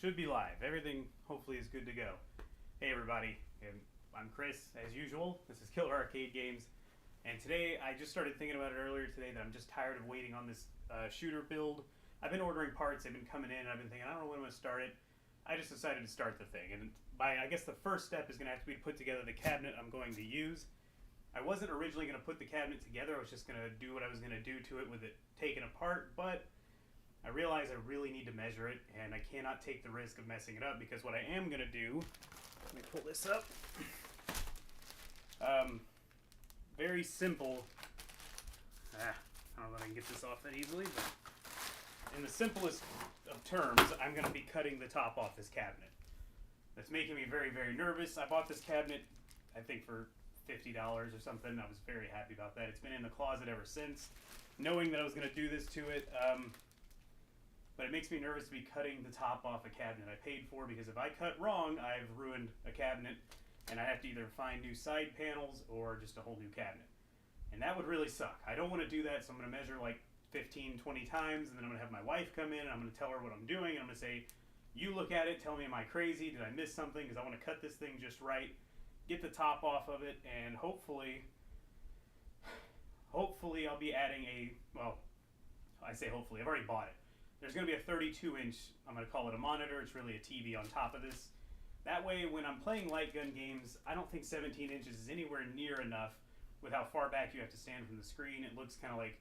Should be live. Everything hopefully is good to go. Hey everybody, I'm Chris as usual. This is Killer Arcade Games, and today I just started thinking about it earlier today that I'm just tired of waiting on this shooter build. I've been ordering parts, they've been coming in, and I've been thinking I don't know when I'm going to start it. I just decided to start the thing, and I guess the first step is going to have to be to put together the cabinet I'm going to use. I wasn't originally going to put the cabinet together, I was just going to do what I was going to do to it with it taken apart, but I realize I really need to measure it, and I cannot take the risk of messing it up, because what I am going to do, let me pull this up, very simple, I don't know if I can get this off that easily, but in the simplest of terms, I'm going to be cutting the top off this cabinet. That's making me very, very nervous. I bought this cabinet, I think for $50 or something. I was very happy about that. It's been in the closet ever since, knowing that I was going to do this to it. But it makes me nervous to be cutting the top off a cabinet I paid for, because if I cut wrong, I've ruined a cabinet, and I have to either find new side panels or just a whole new cabinet. And that would really suck. I don't want to do that, so I'm going to measure like 15, 20 times, and then I'm going to have my wife come in, and I'm going to tell her what I'm doing, and I'm going to say, you look at it, tell me, am I crazy? Did I miss something? Because I want to cut this thing just right, get the top off of it, and hopefully I'll be adding a, well, I say hopefully, I've already bought it. There's going to be a 32-inch, I'm going to call it a monitor, it's really a TV on top of this. That way, when I'm playing light gun games, I don't think 17 inches is anywhere near enough with how far back you have to stand from the screen. It looks kind of like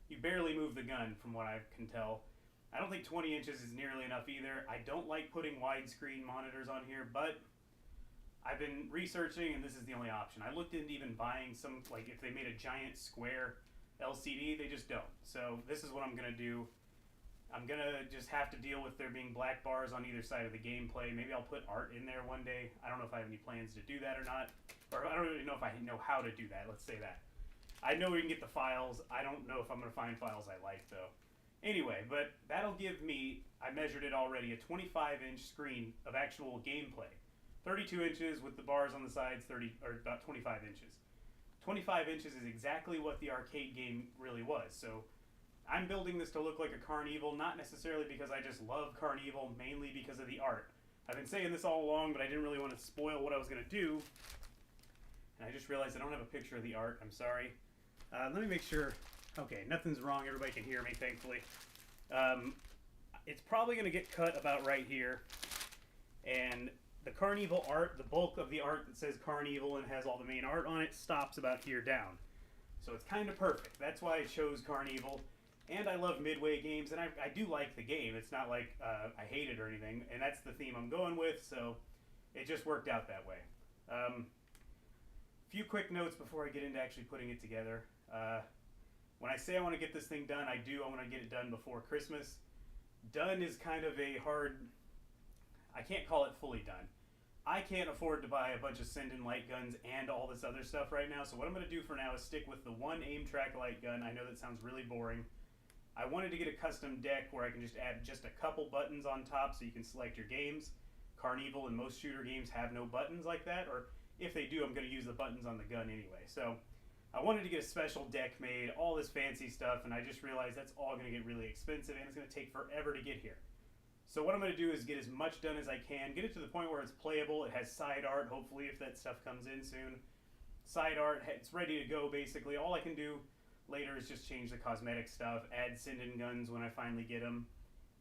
you barely move the gun from what I can tell. I don't think 20 inches is nearly enough either. I don't like putting widescreen monitors on here, but I've been researching, and this is the only option. I looked into even buying some, like if they made a giant square LCD, they just don't. So this is what I'm going to do. I'm going to just have to deal with there being black bars on either side of the gameplay. Maybe I'll put art in there one day. I don't know if I have any plans to do that or not. Or I don't really know if I know how to do that. Let's say that. I know we can get the files. I don't know if I'm going to find files I like, though. Anyway, but that'll give me, I measured it already, a 25-inch screen of actual gameplay. 32 inches with the bars on the sides, about 25 inches. 25 inches is exactly what the arcade game really was. So I'm building this to look like a Carnival, not necessarily because I just love Carnival, mainly because of the art. I've been saying this all along, but I didn't really want to spoil what I was going to do. And I just realized I don't have a picture of the art. I'm sorry. Let me make sure. Okay, nothing's wrong. Everybody can hear me, thankfully. It's probably going to get cut about right here. And the Carnival art, the bulk of the art that says Carnival and has all the main art on it, stops about here down. So it's kind of perfect. That's why I chose Carnival. And I love Midway games, and I do like the game. It's not like I hate it or anything, and that's the theme I'm going with, so it just worked out that way. Few quick notes before I get into actually putting it together. When I say I want to get this thing done, I want to get it done before Christmas. Done is kind of a hard, I can't call it fully done. I can't afford to buy a bunch of send-in light guns and all this other stuff right now, so what I'm going to do for now is stick with the one aim track light gun. I know that sounds really boring. I wanted to get a custom deck where I can just add just a couple buttons on top so you can select your games. Carnival and most shooter games have no buttons like that, or if they do, I'm going to use the buttons on the gun anyway. So I wanted to get a special deck made, all this fancy stuff, and I just realized that's all going to get really expensive, and it's going to take forever to get here. So what I'm going to do is get as much done as I can, get it to the point where it's playable. It has side art, hopefully, if that stuff comes in soon. Side art, it's ready to go, basically. All I can do later is just change the cosmetic stuff, add send-in guns when I finally get them,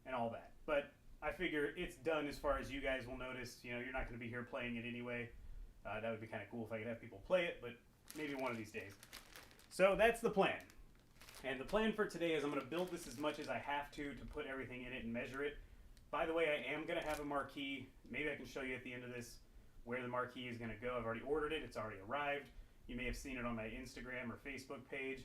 and all that. But I figure it's done as far as you guys will notice. You know, you're not going to be here playing it anyway. That would be kind of cool if I could have people play it, but maybe one of these days. So that's the plan. And the plan for today is I'm going to build this as much as I have to put everything in it and measure it. By the way, I am going to have a marquee. Maybe I can show you at the end of this where the marquee is going to go. I've already ordered it. It's already arrived. You may have seen it on my Instagram or Facebook page.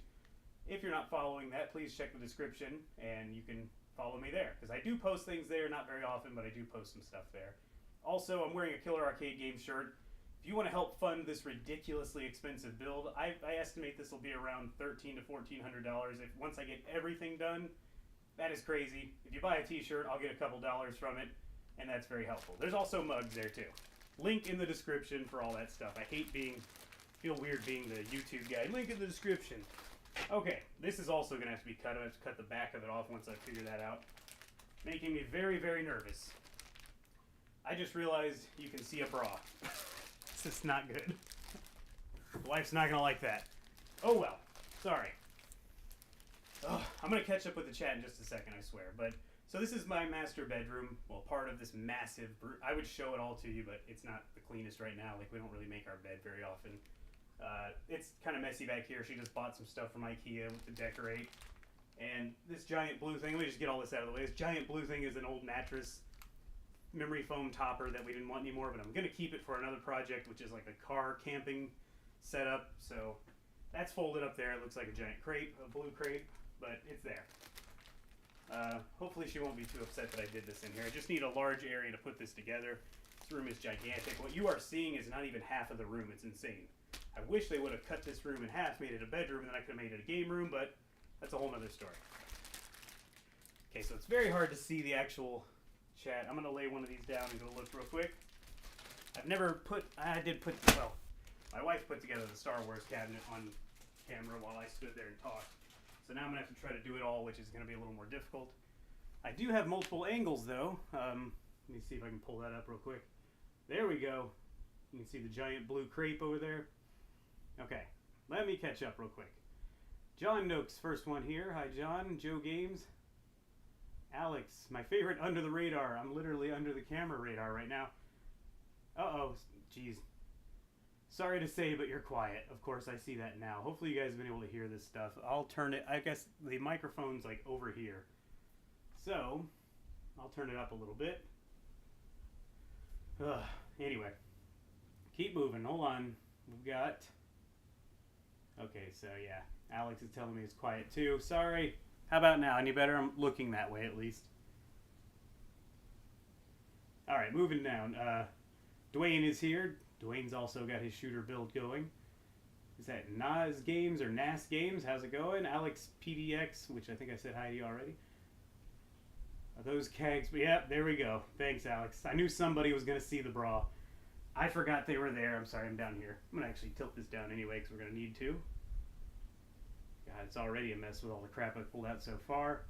If you're not following that, please check the description, and you can follow me there. Because I do post things there, not very often, but I do post some stuff there. Also, I'm wearing a Killer Arcade Game shirt. If you want to help fund this ridiculously expensive build, I estimate this will be around $1,300 to $1,400. If once I get everything done, that is crazy. If you buy a t-shirt, I'll get a couple dollars from it, and that's very helpful. There's also mugs there, too. Link in the description for all that stuff. I feel weird being the YouTube guy. Link in the description. Okay, this is also going to have to be cut. I have to cut the back of it off once I figure that out. Making me very, very nervous. I just realized you can see a bra. This is not good. The wife's not gonna like that. Oh well, sorry. Oh, I'm gonna catch up with the chat in just a second, I swear. But so this is my master bedroom. Well, part of this massive. I would show it all to you, but it's not the cleanest right now. Like we don't really make our bed very often. It's kind of messy back here. She just bought some stuff from IKEA to decorate. And this giant blue thing. Let me just get all this out of the way. This giant blue thing is an old mattress memory foam topper that we didn't want anymore, but I'm gonna keep it for another project, which is like a car camping setup. So that's folded up there. It looks like a giant crepe, a blue crepe, but it's there. Hopefully she won't be too upset that I did this in here. I just need a large area to put this together. This room is gigantic. What you are seeing is not even half of the room. It's insane. I wish they would have cut this room in half, made it a bedroom, and then I could have made it a game room, but that's a whole nother story. Okay, so it's very hard to see the actual chat. I'm going to lay one of these down and go look real quick. Well, my wife put together the Star Wars cabinet on camera while I stood there and talked. So now I'm going to have to try to do it all, which is going to be a little more difficult. I do have multiple angles, though. Let me see if I can pull that up real quick. There we go. You can see the giant blue crepe over there. Okay, let me catch up real quick. John Noakes, first one here. Hi, John. Joe Games. Alex, my favorite under the radar. I'm literally under the camera radar right now. Uh-oh, geez. Sorry to say, but you're quiet. Of course, I see that now. Hopefully you guys have been able to hear this stuff. I'll turn it, I guess the microphone's like over here. So, I'll turn it up a little bit. Anyway, keep moving. Hold on. We've got... Okay, so yeah. Alex is telling me it's quiet too. Sorry. How about now? Any better? I'm looking that way at least. Alright, moving down. Dwayne is here. Dwayne's also got his shooter build going. Is that Nas Games or Nas Games? How's it going? Alex PDX, which I think I said hi to you already. Are those kegs? Yep, there we go. Thanks, Alex. I knew somebody was going to see the bra. I forgot they were there. I'm sorry, I'm down here. I'm going to actually tilt this down anyway because we're going to need to. God, it's already a mess with all the crap I've pulled out so far.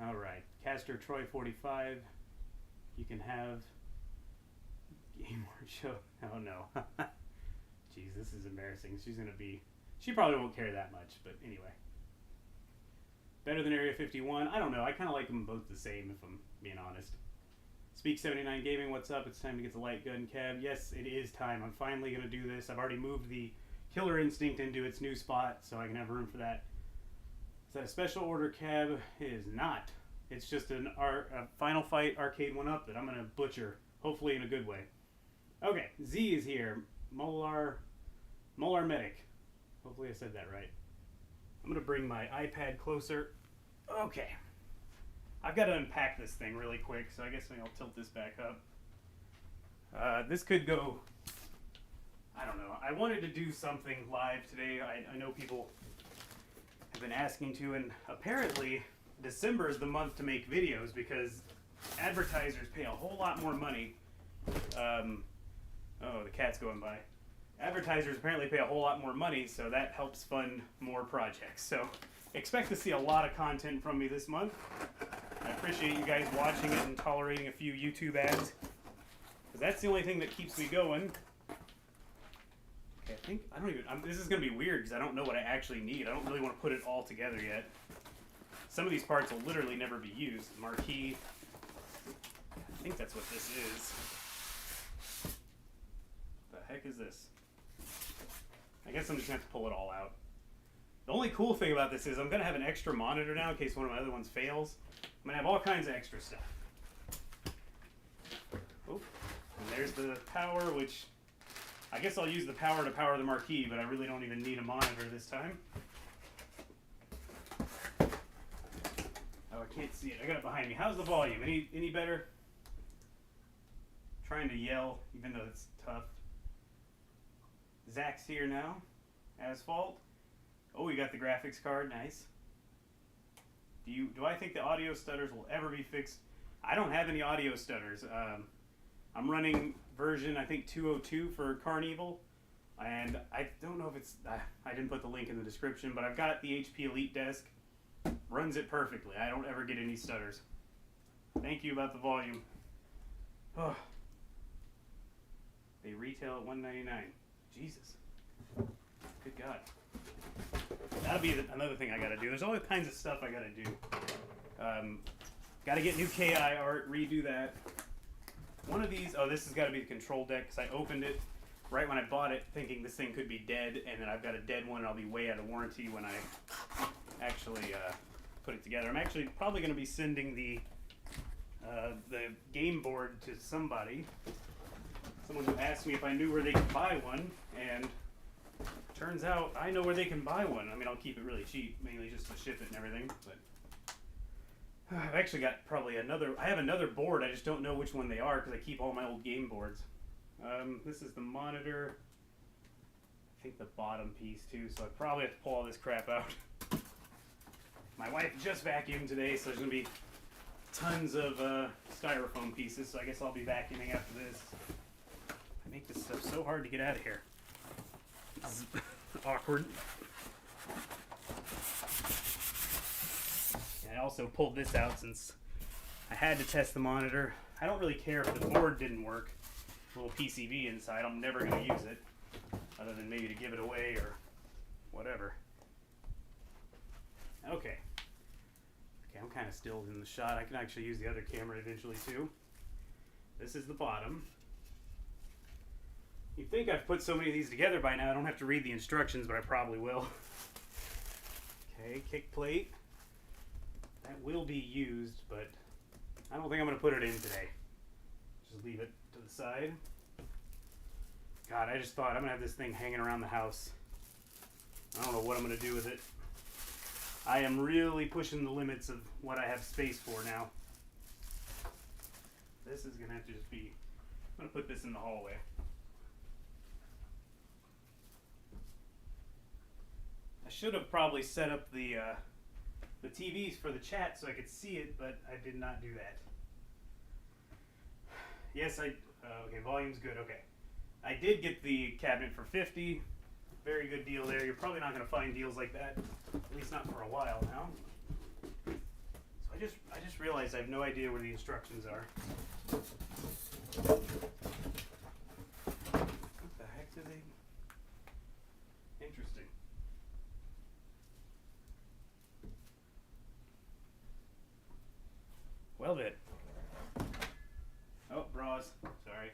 Alright, Caster Troy 45. You can have... Game Word Show. Oh no. Jeez, this is embarrassing. She's going to be... She probably won't care that much, but anyway. Better than Area 51? I don't know. I kind of like them both the same, if I'm being honest. Speak 79 Gaming, what's up? It's time to get the light gun cab. Yes, it is time. I'm finally going to do this. I've already moved the Killer Instinct into its new spot, so I can have room for that. Is that a special order cab? It is not. It's just a Final Fight arcade one-up that I'm going to butcher, hopefully in a good way. Okay, Z is here. Molar Medic. Hopefully I said that right. I'm going to bring my iPad closer. Okay. I've got to unpack this thing really quick, so I guess maybe I'll tilt this back up. This could go... I don't know. I wanted to do something live today. I know people have been asking to, and apparently December is the month to make videos because advertisers pay a whole lot more money. Oh, the cat's going by. Advertisers apparently pay a whole lot more money, so that helps fund more projects. So expect to see a lot of content from me this month. I appreciate you guys watching it and tolerating a few YouTube ads, because that's the only thing that keeps me going. Okay, this is going to be weird because I don't know what I actually need. I don't really want to put it all together yet. Some of these parts will literally never be used. Marquee. I think that's what this is. What the heck is this? I guess I'm just going to have to pull it all out. The only cool thing about this is I'm going to have an extra monitor now in case one of my other ones fails. I'm going to have all kinds of extra stuff. Oh, and there's the power, which I guess I'll use the power to power the marquee, but I really don't even need a monitor this time. Oh, I can't see it. I got it behind me. How's the volume? Any better? Trying to yell, even though it's tough. Zach's here now. Asphalt. Oh, you got the graphics card. Nice. Do I think the audio stutters will ever be fixed? I don't have any audio stutters. I'm running version, I think, 202 for Carnival. And I don't know if it's... I didn't put the link in the description, but I've got the HP Elite desk. Runs it perfectly. I don't ever get any stutters. Thank you about the volume. Oh. They retail at $199. Jesus. Good God. That'll be another thing I gotta do. There's all kinds of stuff I gotta do. Gotta get new KI art, redo that. One of these, oh, this has gotta be the control deck, because I opened it right when I bought it thinking this thing could be dead, and then I've got a dead one and I'll be way out of warranty when I actually put it together. I'm actually probably gonna be sending the game board to somebody. Someone who asked me if I knew where they could buy one, and turns out I know where they can buy one. I mean, I'll keep it really cheap, mainly just to ship it and everything, but I've actually got probably I have another board, I just don't know which one they are because I keep all my old game boards. This is the monitor, I think the bottom piece too, so I probably have to pull all this crap out. My wife just vacuumed today, so there's going to be tons of styrofoam pieces, so I guess I'll be vacuuming after this. I make this stuff so hard to get out of here. This is awkward. And I also pulled this out since I had to test the monitor. I don't really care if the board didn't work. A little PCB inside, I'm never going to use it, other than maybe to give it away or whatever. Okay. Okay, I'm kind of still in the shot. I can actually use the other camera eventually too. This is the bottom. You'd think I've put so many of these together by now I don't have to read the instructions, but I probably will. Okay, kick plate. That will be used, but I don't think I'm going to put it in today. Just leave it to the side. God, I just thought I'm going to have this thing hanging around the house. I don't know what I'm going to do with it. I am really pushing the limits of what I have space for now. This is going to have to just be... I'm going to put this in the hallway. I should have probably set up the TVs for the chat so I could see it, but I did not do that. Yes, okay, volume's good, okay. I did get the cabinet for $50. Very good deal there. You're probably not going to find deals like that, at least not for a while now. So I just realized I have no idea where the instructions are. What the heck do they... Interesting. Well then. Oh, bras. Sorry.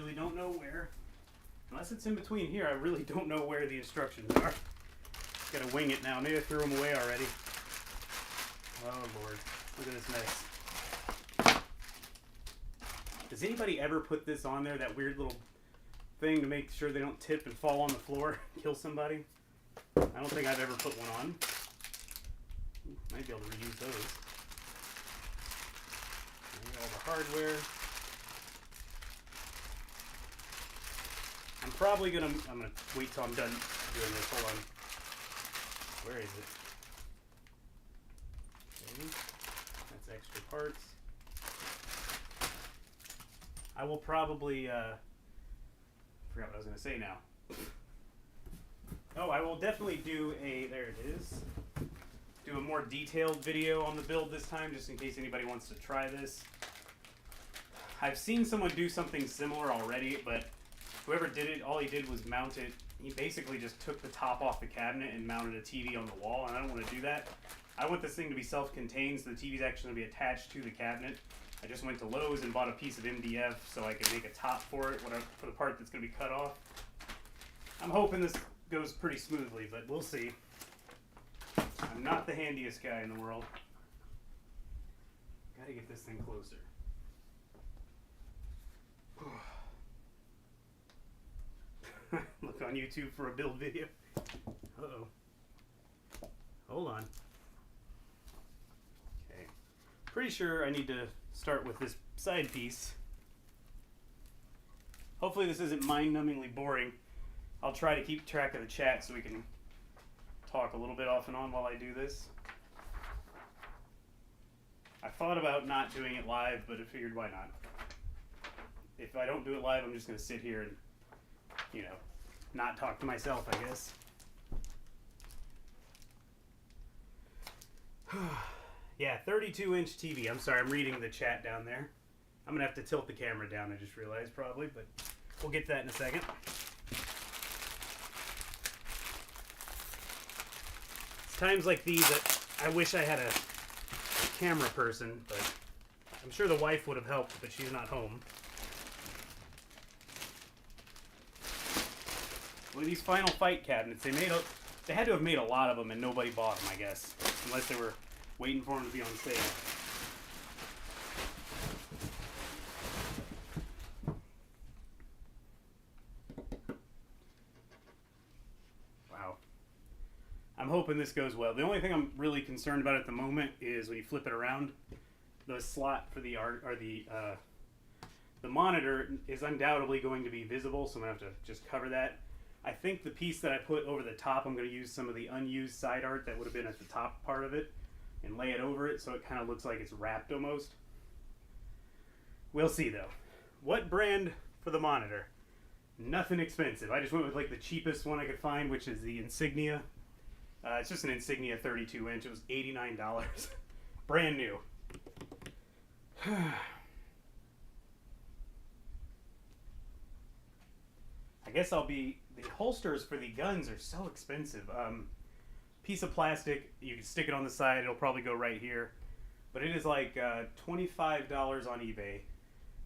I don't know where, unless it's in between here, I really don't know where the instructions are. Gotta wing it now. Maybe I threw them away already. Oh Lord, look at this mess. Does anybody ever put this on there, that weird little thing to make sure they don't tip and fall on the floor, kill somebody? I don't think I've ever put one on. Might be able to reuse those. All the hardware. I'm gonna wait till I'm done doing this. Hold on. Where is it? Okay. That's extra parts. I will probably, forgot what I was gonna say now. Oh, I will definitely do there it is. Do a more detailed video on the build this time, just in case anybody wants to try this. I've seen someone do something similar already, but whoever did it, all he did was mount it. He basically just took the top off the cabinet and mounted a TV on the wall, and I don't want to do that. I want this thing to be self-contained, so the TV's actually going to be attached to the cabinet. I just went to Lowe's and bought a piece of MDF so I can make a top for it, for the part that's going to be cut off. I'm hoping this goes pretty smoothly, but we'll see. I'm not the handiest guy in the world. Gotta get this thing closer. Look on YouTube for a build video. Uh-oh. Hold on. Okay. Pretty sure I need to start with this side piece. Hopefully this isn't mind-numbingly boring. I'll try to keep track of the chat so we can talk a little bit off and on while I do this. I thought about not doing it live, but I figured why not. If I don't do it live, I'm just going to sit here and, you know, not talk to myself, I guess. Yeah, 32-inch TV. I'm sorry, I'm reading the chat down there. I'm gonna have to tilt the camera down, I just realized probably, but we'll get to that in a second. It's times like these that I wish I had a camera person, but I'm sure the wife would have helped, but she's not home. Well, these Final Fight cabinets, they had to have made a lot of them and nobody bought them, I guess. Unless they were waiting for them to be on sale. Wow. I'm hoping this goes well. The only thing I'm really concerned about at the moment is when you flip it around, the slot for the monitor is undoubtedly going to be visible, so I'm going to have to just cover that. I think the piece that I put over the top, I'm going to use some of the unused side art that would have been at the top part of it and lay it over it so it kind of looks like it's wrapped almost. We'll see though. What brand for the monitor? Nothing expensive. I just went with like the cheapest one I could find, which is the Insignia. It's just an Insignia 32-inch. It was $89. Brand new. I guess the holsters for the guns are so expensive. Piece of plastic, you can stick it on the side, it'll probably go right here. But it is like $25 on eBay.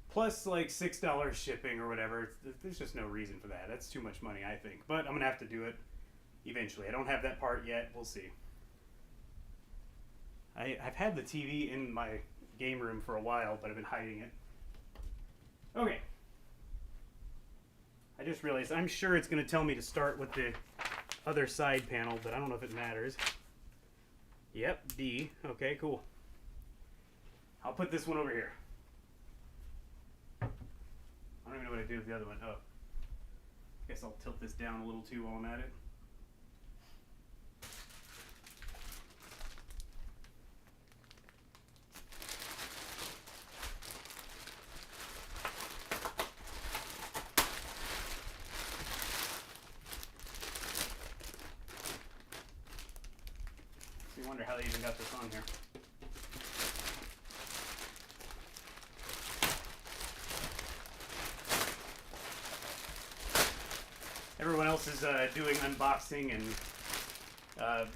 Plus like $6 shipping or whatever. There's just no reason for that. That's too much money, I think. But I'm going to have to do it eventually. I don't have that part yet. We'll see. I've had the TV in my game room for a while, but I've been hiding it. Okay. I just realized I'm sure it's going to tell me to start with the other side panel, but I don't know if it matters. Yep, D. Okay, cool. I'll put this one over here. I don't even know what I did with the other one. Oh. Guess I'll tilt this down a little too while I'm at it. I wonder how they even got this on here. Everyone else is doing unboxing and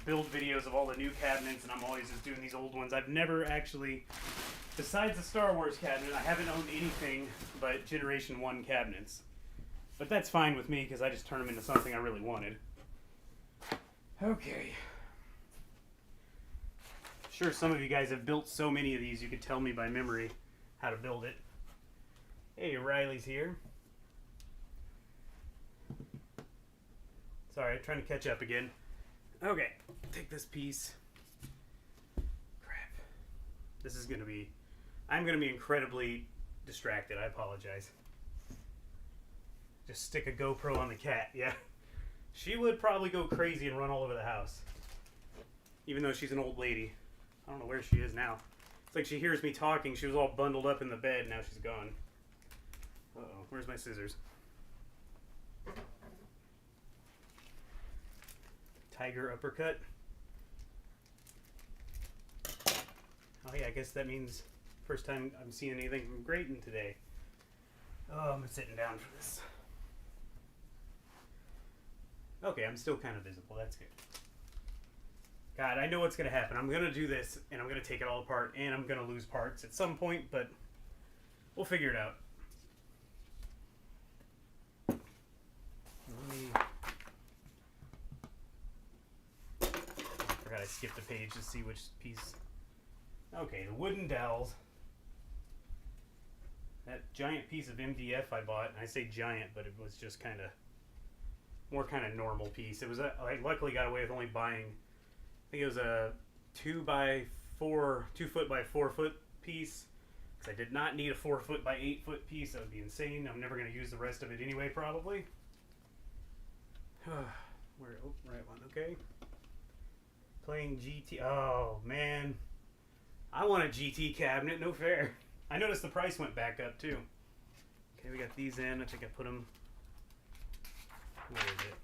build videos of all the new cabinets, and I'm always just doing these old ones. I've never actually, besides the Star Wars cabinet, I haven't owned anything but Generation 1 cabinets. But that's fine with me because I just turn them into something I really wanted. Okay. Sure, some of you guys have built so many of these you could tell me by memory how to build it. Hey, Riley's here. Sorry, trying to catch up again. Okay, take this piece. Crap. This is gonna be, I'm gonna be incredibly distracted. I apologize. Just stick a GoPro on the cat, yeah. She would probably go crazy and run all over the house. Even though she's an old lady. I don't know where she is now. It's like she hears me talking. She was all bundled up in the bed. Now she's gone. Uh-oh. Where's my scissors? Tiger uppercut. Oh yeah, I guess that means first time I'm seeing anything from Grayton today. Oh, I'm sitting down for this. Okay, I'm still kind of visible. That's good. God, I know what's going to happen. I'm going to do this, and I'm going to take it all apart, and I'm going to lose parts at some point, but we'll figure it out. I forgot I skipped a page to see which piece. Okay, the wooden dowels. That giant piece of MDF I bought, and I say giant, but it was just kind of more kind of normal piece. It was I luckily got away with only buying, I think it was a 2 foot by 4 foot piece, because I did not need a 4 foot by 8 foot piece. That would be insane. I'm never going to use the rest of it anyway, probably. Where? Oh, right one. Okay. Playing GT. Oh man, I want a GT cabinet. No fair. I noticed the price went back up too. Okay, we got these in. I think I put them. Where is it?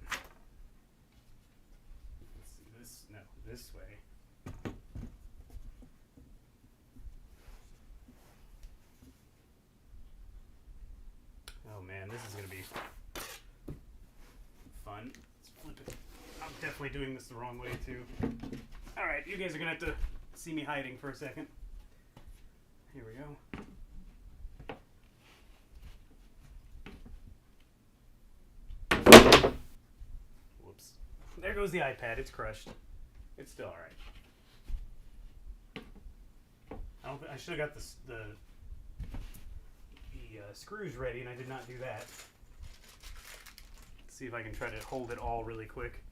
Let's see this. No, this way. man, this is going to be fun. Let's flip it. I'm definitely doing this the wrong way, too. Alright, you guys are going to have to see me hiding for a second. Here we go. Whoops. There goes the iPad. It's crushed. It's still alright. I should have got the screws ready, and I did not do that. Let's see if I can try to hold it all really quick.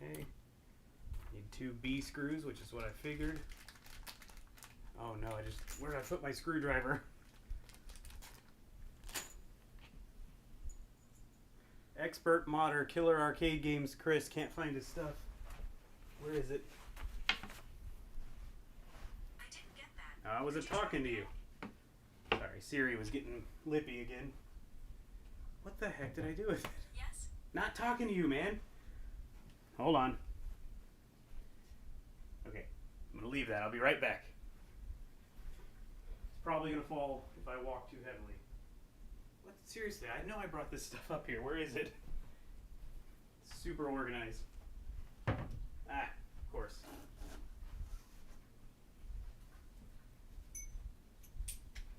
Okay. Need 2 B screws, which is what I figured. Oh no, where did I put my screwdriver? Expert modder, killer arcade games, Chris, can't find his stuff. Where is it? I didn't get that. I wasn't talking to you. Sorry, Siri was getting lippy again. What the heck did I do with it? Yes? Not talking to you, man. Hold on. Okay, I'm gonna leave that. I'll be right back. It's probably gonna fall if I walk too heavily. What? Seriously, I know I brought this stuff up here. Where is it? It's super organized. Ah, of course.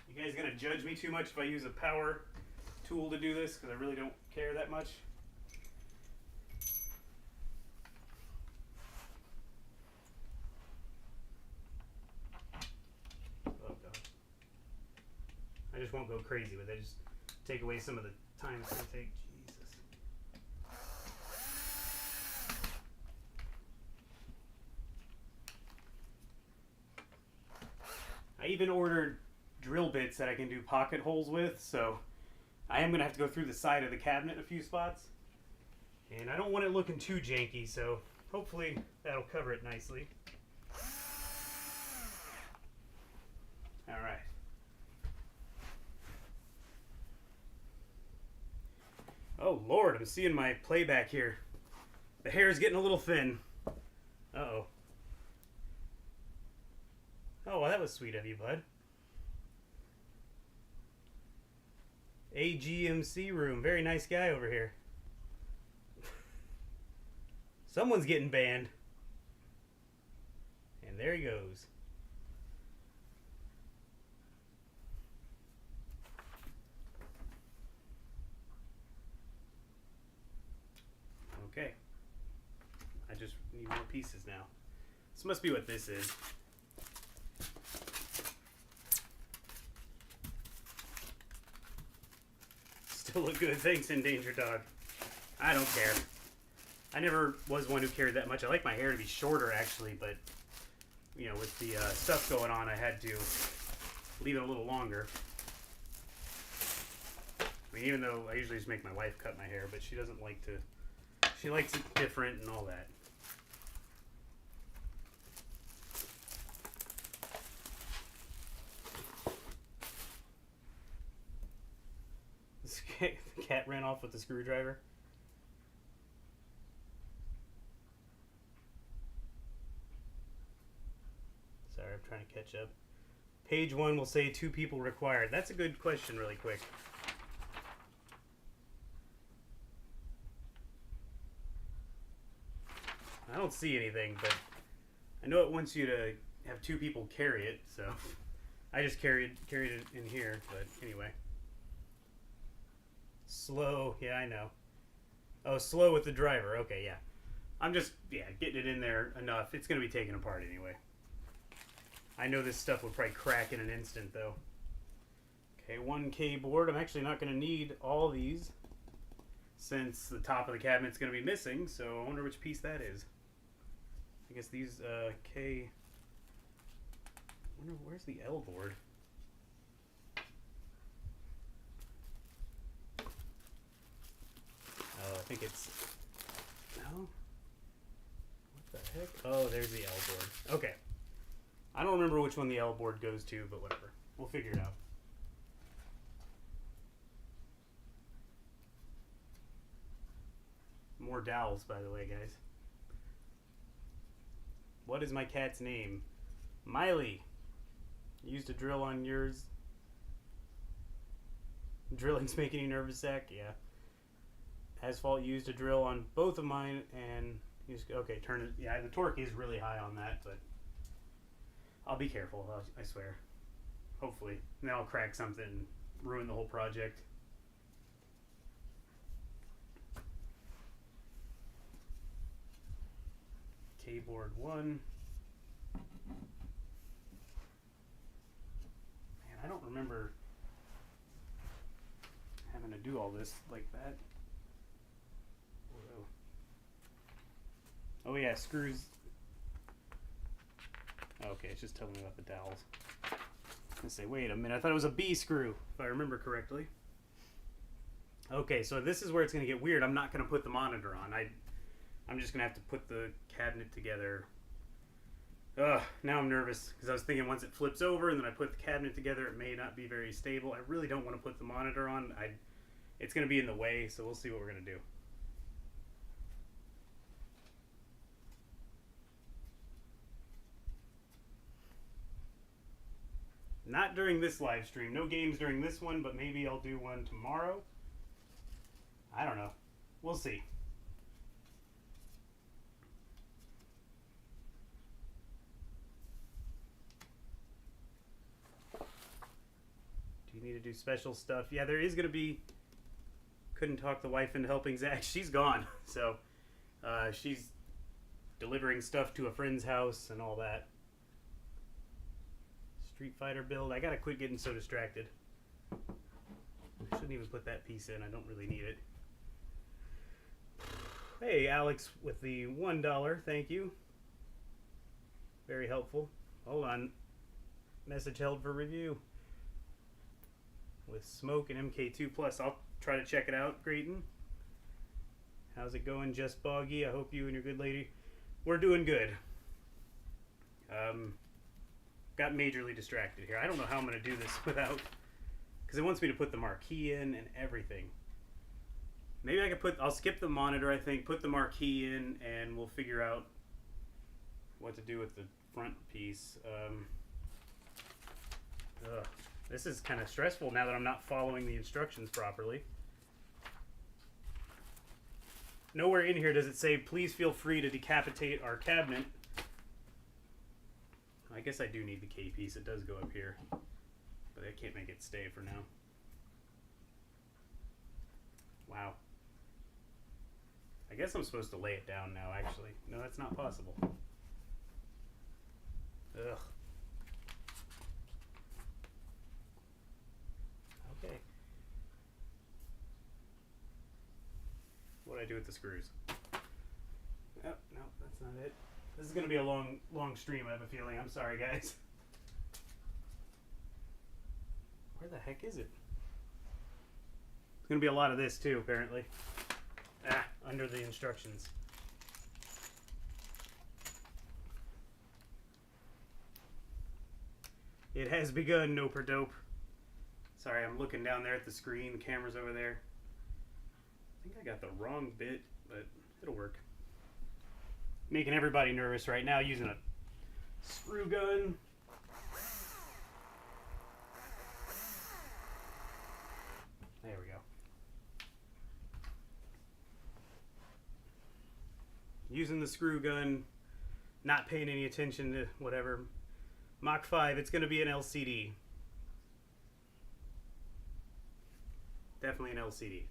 You guys gonna judge me too much if I use a power tool to do this? Because I really don't care that much. Oh god. I just won't go crazy with it. Just take away some of the time it's gonna take. Jesus. I even ordered drill bits that I can do pocket holes with, so I am going to have to go through the side of the cabinet in a few spots. And I don't want it looking too janky, so hopefully that'll cover it nicely. Alright. Oh Lord, I'm seeing my playback here. The hair is getting a little thin. Uh-oh. Oh, well, that was sweet of you, bud. AGMC room. Very nice guy over here. Someone's getting banned. And there he goes. Okay. I just need more pieces now. This must be what this is. Still look good. Thanks, Endangered Dog. I don't care. I never was one who cared that much. I like my hair to be shorter, actually, but, you know, with the stuff going on, I had to leave it a little longer. I mean, even though I usually just make my wife cut my hair, but she doesn't like to. She likes it different and all that. The cat ran off with the screwdriver. Sorry, I'm trying to catch up. Page 1 will say 2 people required. That's a good question really quick. I don't see anything, but I know it wants you to have 2 people carry it, so I just carried it in here, but anyway. Slow, yeah, I know. Oh, slow with the driver. Okay, yeah. I'm just, getting it in there enough. It's going to be taken apart anyway. I know this stuff would probably crack in an instant, though. Okay, 1K board. I'm actually not going to need all these since the top of the cabinet's going to be missing, so I wonder which piece that is. I guess these, K... I wonder, where's the L board? Oh, I think it's... No? What the heck? Oh, there's the L board. Okay. I don't remember which one the L board goes to, but whatever. We'll figure it out. More Dowels, by the way, guys. What is my cat's name? Miley. Used a drill on yours. Drilling's making you nervous, Zach? Yeah. Asphalt used a drill on both of mine and okay, turn it. Yeah, the torque is really high on that, but I'll be careful, I swear. Hopefully. And then I'll crack something and ruin the whole project. Keyboard 1. Man, I don't remember having to do all this like that. Whoa. Oh yeah, screws. Okay, it's just telling me about the dowels. I was gonna say, wait a minute, I thought it was a B screw, if I remember correctly. Okay, so this is where it's gonna get weird. I'm not gonna put the monitor on. I'm just gonna have to put the cabinet together. Ugh, now I'm nervous because I was thinking once it flips over and then I put the cabinet together, it may not be very stable. I really don't want to put the monitor on. It's gonna be in the way, so we'll see what we're gonna do. Not during this live stream. No games during this one, but maybe I'll do one tomorrow. I don't know. We'll see. Do you need to do special stuff? Yeah, there is going to be... Couldn't talk the wife into helping Zach. She's gone. So, she's delivering stuff to a friend's house and all that. Street Fighter build. I gotta quit getting so distracted. I shouldn't even put that piece in. I don't really need it. Hey, Alex with the $1. Thank you. Very helpful. Hold on. Message held for review. With Smoke and MK2 Plus. I'll try to check it out, Grayton. How's it going, Just Boggy? I hope you and your good lady... We're doing good. Got majorly distracted here. I don't know how I'm going to do this without... Because it wants me to put the marquee in and everything. Maybe I could put... I'll skip the monitor, I think. Put the marquee in and we'll figure out what to do with the front piece. This is kind of stressful now that I'm not following the instructions properly. Nowhere in here does it say, please feel free to decapitate our cabinet. I guess I do need the K piece. It does go up here. But I can't make it stay for now. Wow. I guess I'm supposed to lay it down now, actually. No, that's not possible. Ugh. Okay. What do I do with the screws? Oh, no, that's not it. This is going to be a long stream, I have a feeling. I'm sorry, guys. Where the heck is it? It's going to be a lot of this, too, apparently. Under the instructions. It has begun, Noper Dope. Sorry, I'm looking down there at the screen. The camera's over there. I think I got the wrong bit, but it'll work. Making everybody nervous right now using a screw gun. There we go. Using the screw gun, not paying any attention to whatever. Mach 5, it's going to be an LCD. Definitely an LCD.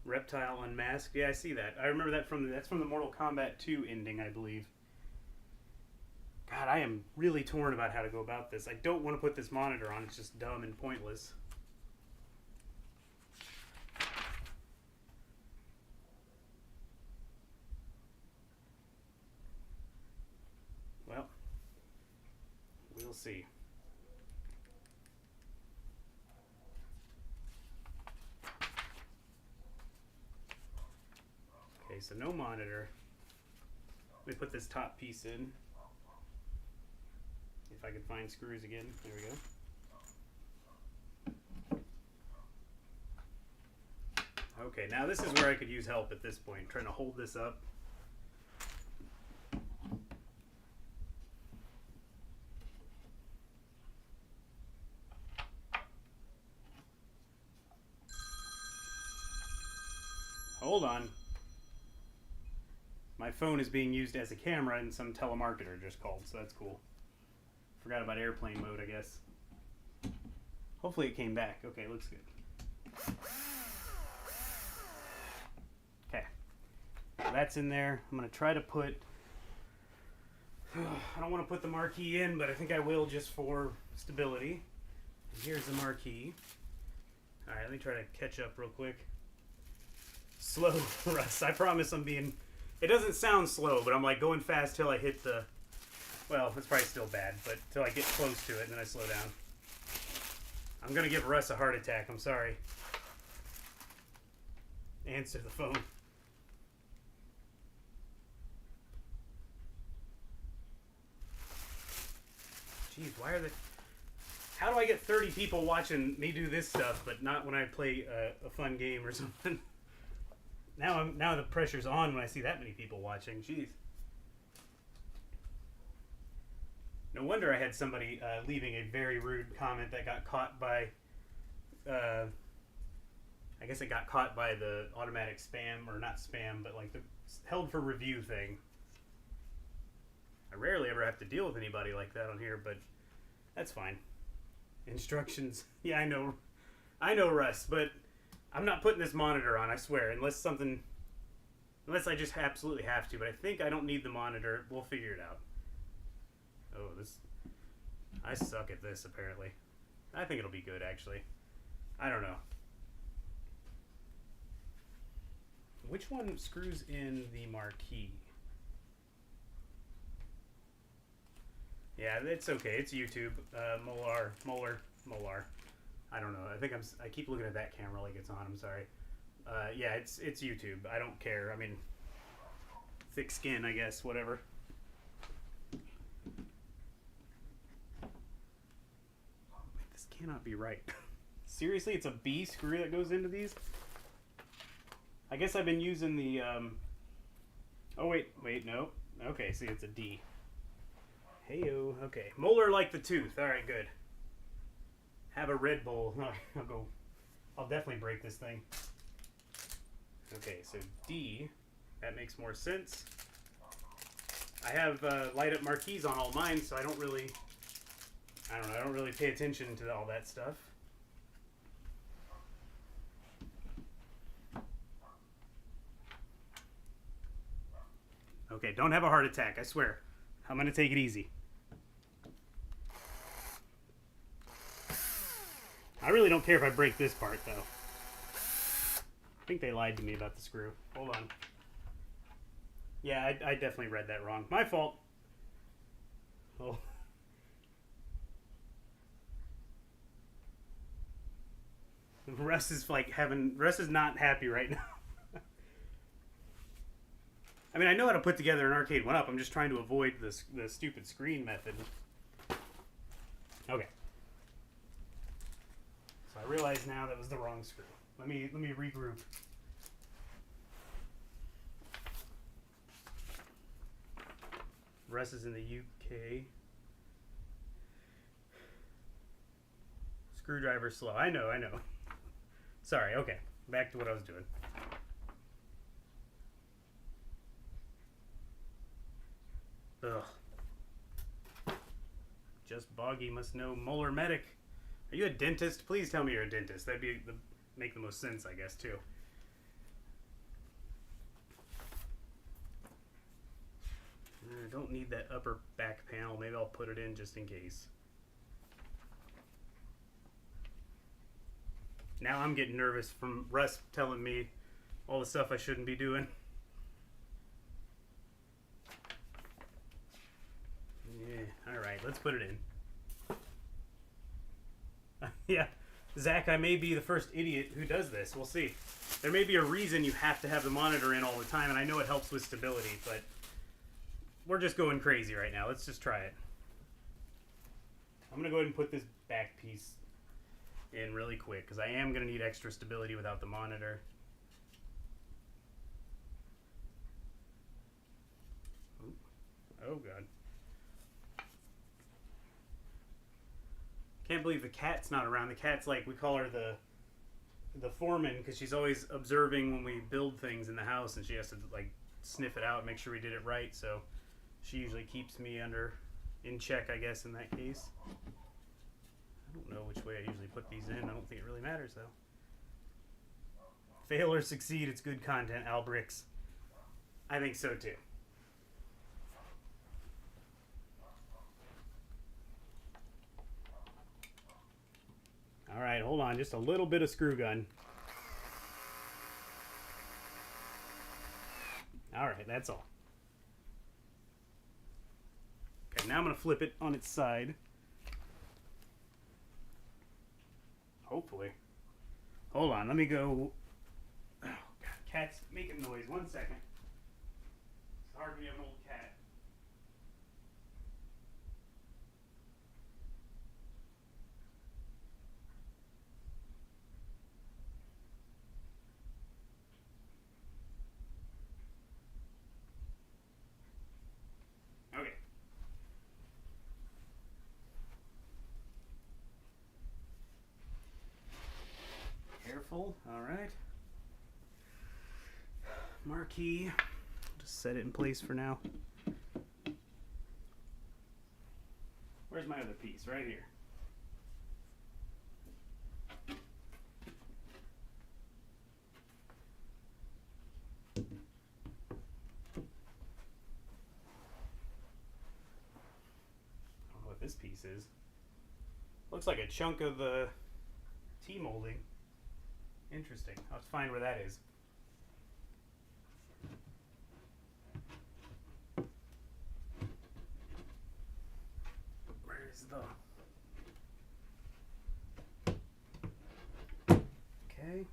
Reptile Unmasked. Yeah, I see that. I remember that that's from the Mortal Kombat 2 ending, I believe. God, I am really torn about how to go about this. I don't want to put this monitor on. It's just dumb and pointless. Well, we'll see. Okay, so no monitor. Let me put this top piece in. If I could find screws again. There we go. Okay, now this is where I could use help at this point. Trying to hold this up. hold on. My phone is being used as a camera and some telemarketer just called, so that's cool. Forgot about airplane mode, I guess. Hopefully it came back. Okay, looks good. Okay. So that's in there. I'm going to try to put... I don't want to put the marquee in, but I think I will just for stability. Here's the marquee. Alright, let me try to catch up real quick. Slow, Russ. I promise I'm being... It doesn't sound slow, but I'm like going fast till I hit the... Well, it's probably still bad, but till I get close to it and then I slow down. I'm going to give Russ a heart attack. I'm sorry. Answer the phone. Jeez, why are they... How do I get 30 people watching me do this stuff, but not when I play a fun game or something? Now the pressure's on when I see that many people watching. Jeez. No wonder I had somebody leaving a very rude comment that got caught by... I guess it got caught by the automatic spam, or not spam, but like the held for review thing. I rarely ever have to deal with anybody like that on here, but that's fine. Instructions. Yeah, I know, Russ, but I'm not putting this monitor on, I swear, unless I just absolutely have to, but I think I don't need the monitor. We'll figure it out. Oh, I suck at this, apparently. I think it'll be good, actually. I don't know. Which one screws in the marquee? Yeah, it's okay. It's YouTube. Molar. I don't know. I keep looking at that camera like it's on. I'm sorry. Yeah, it's YouTube. I don't care. I mean, thick skin, I guess. Whatever. This cannot be right. Seriously, it's a B screw that goes into these? I guess I've been using the... Oh, wait, no. Okay, see, it's a D. Heyo. Okay. Molar like the tooth. Alright, good. Have a Red Bull. I'll definitely break this thing. Okay, so D. That makes more sense. I have light up marquees on all mine, so I don't really pay attention to all that stuff. Okay, don't have a heart attack, I swear. I'm gonna take it easy. I really don't care if I break this part, though. I think they lied to me about the screw. Hold on. Yeah, I definitely read that wrong. My fault. Oh. Russ is not happy right now. I mean, I know how to put together an arcade 1-up. I'm just trying to avoid the stupid screen method. Okay. So I realize now that was the wrong screw. Let me regroup. Russ is in the UK. Screwdriver slow. I know. Sorry, okay. Back to what I was doing. Ugh. Just Boggy must know Molar Medic. Are you a dentist? Please tell me you're a dentist. That'd make the most sense, I guess, too. I don't need that upper back panel. Maybe I'll put it in just in case. Now I'm getting nervous from Russ telling me all the stuff I shouldn't be doing. Yeah, alright, let's put it in. Yeah, Zach, I may be the first idiot who does this. We'll see. There may be a reason you have to have the monitor in all the time, and I know it helps with stability, but we're just going crazy right now. Let's just try it. I'm going to go ahead and put this back piece in really quick, because I am going to need extra stability without the monitor. Oh, God. Can't believe the cat's not around. The cat's like, we call her the the foreman, because she's always observing when we build things in the house, and she has to like sniff it out, make sure we did it right. So she usually keeps me in check, I guess, in that case. I don't know which way I usually put these in. I don't think it really matters though. Fail or succeed, it's good content, Albrix. I think so too. All right, hold on, just a little bit of screw gun. All right, that's all. Okay, now I'm gonna flip it on its side. Hopefully. Hold on, let me go. Oh, God, cat's making noise. 1 second. It's hard when you have an old cat. Okay. Careful. All right. Marquee. Just set it in place for now. Where's my other piece? Right here. I don't know what this piece is. Looks like a chunk of the T-molding. Interesting. I'll have to find where that is. Where's the... Okay.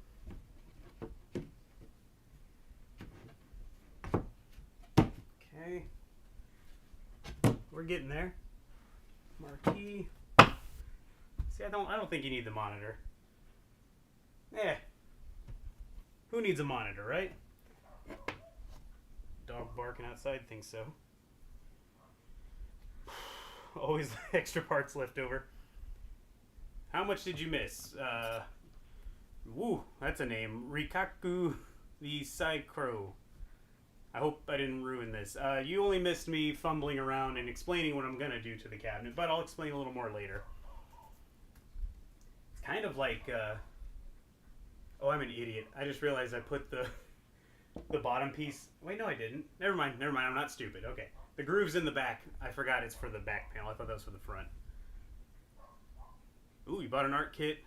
Okay. We're getting there. Marquee. See, I don't think you need the monitor. Eh. Who needs a monitor, right? Dog barking outside thinks so. Always extra parts left over. How much did you miss? Woo, that's a name. Rikaku the Saikro. I hope I didn't ruin this. You only missed me fumbling around and explaining what I'm going to do to the cabinet, but I'll explain a little more later. It's kind of like... Oh, I'm an idiot. I just realized I put the bottom piece... Wait, no I didn't. Never mind, I'm not stupid. Okay. The groove's in the back. I forgot it's for the back panel. I thought that was for the front. Ooh, you bought an art kit.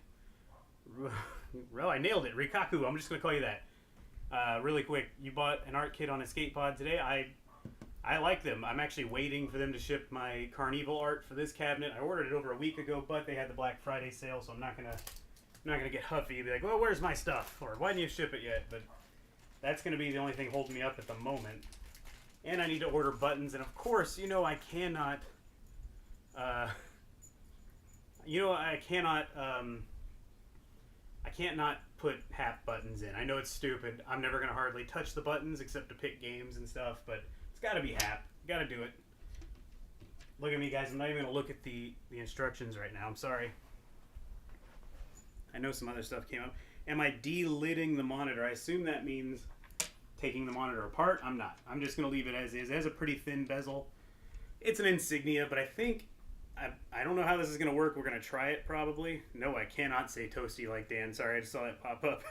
Well, I nailed it. Rikaku, I'm just going to call you that. Really quick, you bought an art kit on Escape Pod today. I like them. I'm actually waiting for them to ship my Carnival art for this cabinet. I ordered it over a week ago, but they had the Black Friday sale, so I'm not gonna get huffy and be like, well, where's my stuff? Or why didn't you ship it yet? But that's gonna be the only thing holding me up at the moment. And I need to order buttons, and of course, I cannot. I can't not put HAP buttons in. I know it's stupid. I'm never gonna hardly touch the buttons except to pick games and stuff, but it's gotta be HAP. Gotta do it. Look at me, guys. I'm not even gonna look at the instructions right now. I'm sorry. I know some other stuff came up. Am I delidding the monitor? I assume that means taking the monitor apart. I'm not. I'm just gonna leave it as is. It has a pretty thin bezel. It's an Insignia, but I think I don't know how this is going to work. We're going to try it probably. No, I cannot say toasty like Dan. Sorry, I just saw that pop up.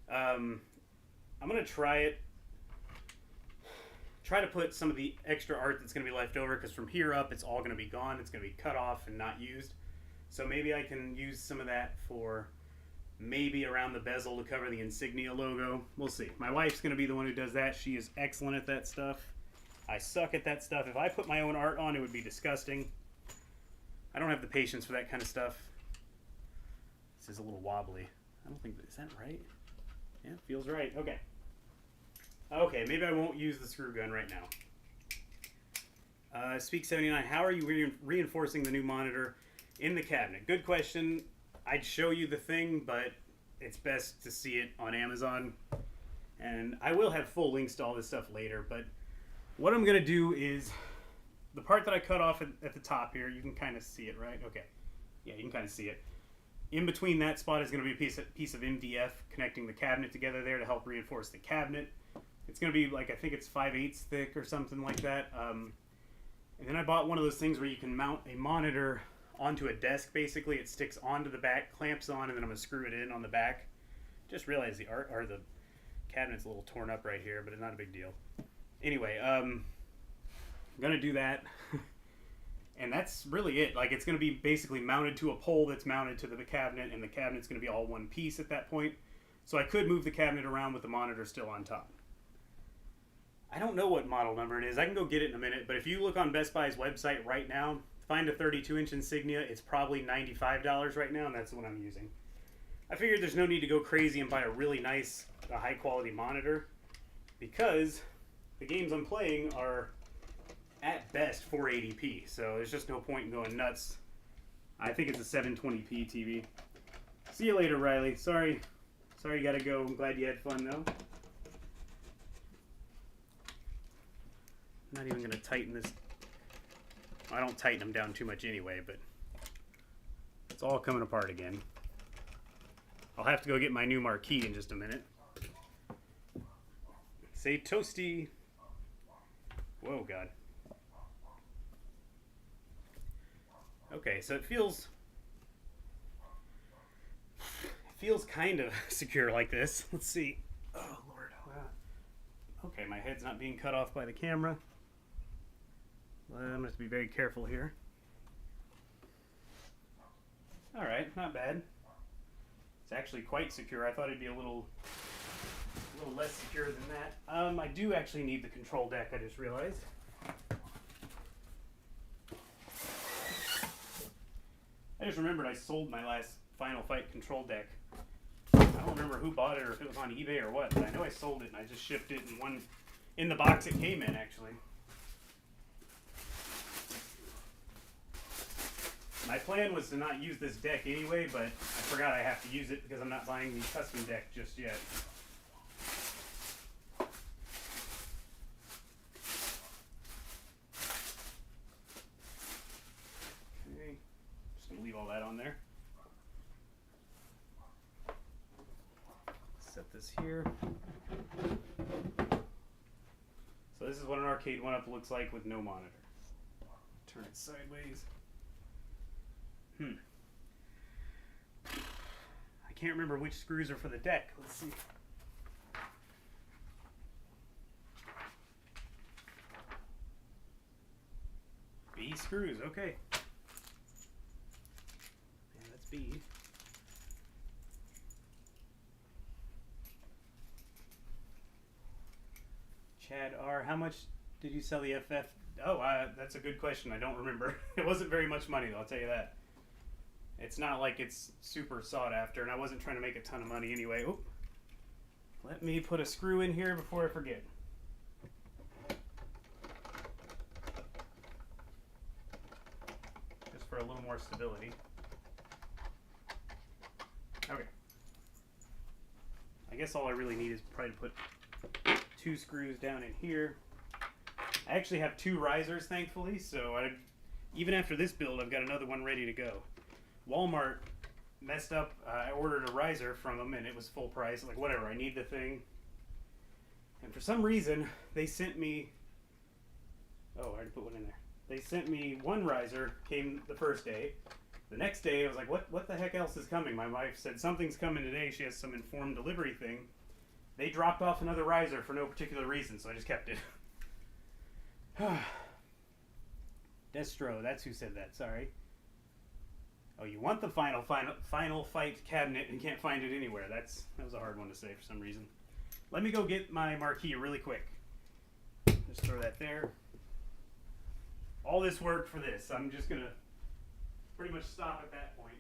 I'm going to try it. Try to put some of the extra art that's going to be left over, because from here up it's all going to be gone. It's going to be cut off and not used. So maybe I can use some of that for maybe around the bezel to cover the Insignia logo. We'll see. My wife's going to be the one who does that. She is excellent at that stuff. I suck at that stuff. If I put my own art on, it would be disgusting. I don't have the patience for that kind of stuff. This is a little wobbly. I don't think is that right? Yeah, feels right. Okay. Okay, maybe I won't use the screw gun right now. Speak79, how are you reinforcing the new monitor in the cabinet? Good question. I'd show you the thing, but it's best to see it on Amazon. And I will have full links to all this stuff later, but what I'm going to do is... The part that I cut off at the top here, you can kind of see it, right? Okay. Yeah, you can kind of see it. In between that spot is going to be a piece of MDF connecting the cabinet together there to help reinforce the cabinet. It's going to be like, I think it's 5/8 thick or something like that. And then I bought one of those things where you can mount a monitor onto a desk. Basically, it sticks onto the back, clamps on, and then I'm going to screw it in on the back. Just realized the cabinet's a little torn up right here, but it's not a big deal. Anyway, I'm going to do that. And that's really it. Like, it's going to be basically mounted to a pole that's mounted to the cabinet, and the cabinet's going to be all one piece at that point. So I could move the cabinet around with the monitor still on top. I don't know what model number it is. I can go get it in a minute, but if you look on Best Buy's website right now, find a 32-inch Insignia. It's probably $95 right now, and that's the one I'm using. I figured there's no need to go crazy and buy a really nice, high-quality monitor, because the games I'm playing are at best 480p, so there's just no point in going nuts. I think it's a 720p TV. See you later, Riley. Sorry you gotta go. I'm glad you had fun, though. I'm not even gonna tighten this. I don't tighten them down too much anyway, but it's all coming apart again. I'll have to go get my new marquee in just a minute. Say toasty. Whoa, God. Okay, so it feels kind of secure like this. Let's see. Oh, Lord. Wow. Okay, my head's not being cut off by the camera. I'm going to have to be very careful here. Alright, not bad. It's actually quite secure. I thought it'd be a little less secure than that. I do actually need the control deck, I just realized. I just remembered I sold my last Final Fight control deck. I don't remember who bought it or if it was on eBay or what, but I know I sold it and I just shipped it in the box it came in, actually. My plan was to not use this deck anyway, but I forgot I have to use it because I'm not buying the custom deck just yet. Okay, just gonna leave all that on there. Set this here. So this is what an arcade 1-up looks like with no monitor. Turn it sideways. I can't remember which screws are for the deck. Let's see. B screws, okay. Yeah, that's B. Chad R, how much did you sell the FF? Oh, that's a good question. I don't remember. It wasn't very much money, though, I'll tell you that. It's not like it's super sought after, and I wasn't trying to make a ton of money anyway. Oop. Let me put a screw in here before I forget. Just for a little more stability. Okay. I guess all I really need is probably to put 2 screws down in here. I actually have 2 risers, thankfully, so even after this build, I've got another one ready to go. Walmart messed up. I ordered a riser from them and it was full price. Like, whatever, I need the thing. And for some reason, they sent me... Oh, I already put one in there. They sent me one riser, came the first day. The next day, I was like, what the heck else is coming? My wife said, something's coming today. She has some informed delivery thing. They dropped off another riser for no particular reason, so I just kept it. Destro, that's who said that, sorry. Oh, you want the final fight cabinet and can't find it anywhere. That was a hard one to say for some reason. Let me go get my marquee really quick. Just throw that there. All this work for this. I'm just going to pretty much stop at that point.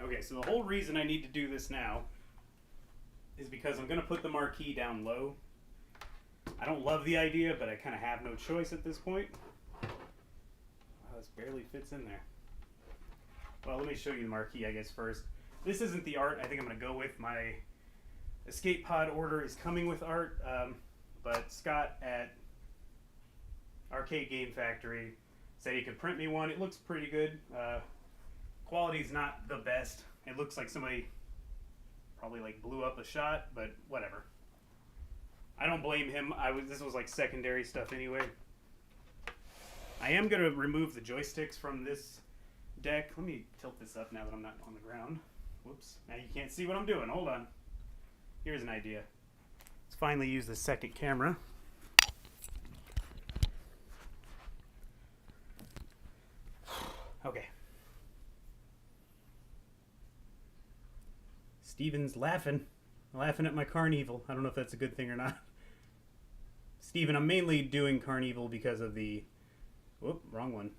Okay, so the whole reason I need to do this now is because I'm going to put the marquee down low. I don't love the idea, but I kind of have no choice at this point. this barely fits in there. Well, let me show you the marquee, I guess, first. This isn't the art I think I'm going to go with. My escape pod order is coming with art, but Scott at Arcade Game Factory said he could print me one. It looks pretty good. Quality's not the best. It looks like somebody probably like blew up a shot, but whatever. I don't blame him. This was like secondary stuff anyway. I am going to remove the joysticks from this deck. Let me tilt this up now that I'm not on the ground. Whoops. Now you can't see what I'm doing. Hold on. Here's an idea. Let's finally use the second camera. Okay. Steven's laughing at my Carnival. I don't know if that's a good thing or not. Steven, I'm mainly doing Carnival because of the... Whoop, wrong one.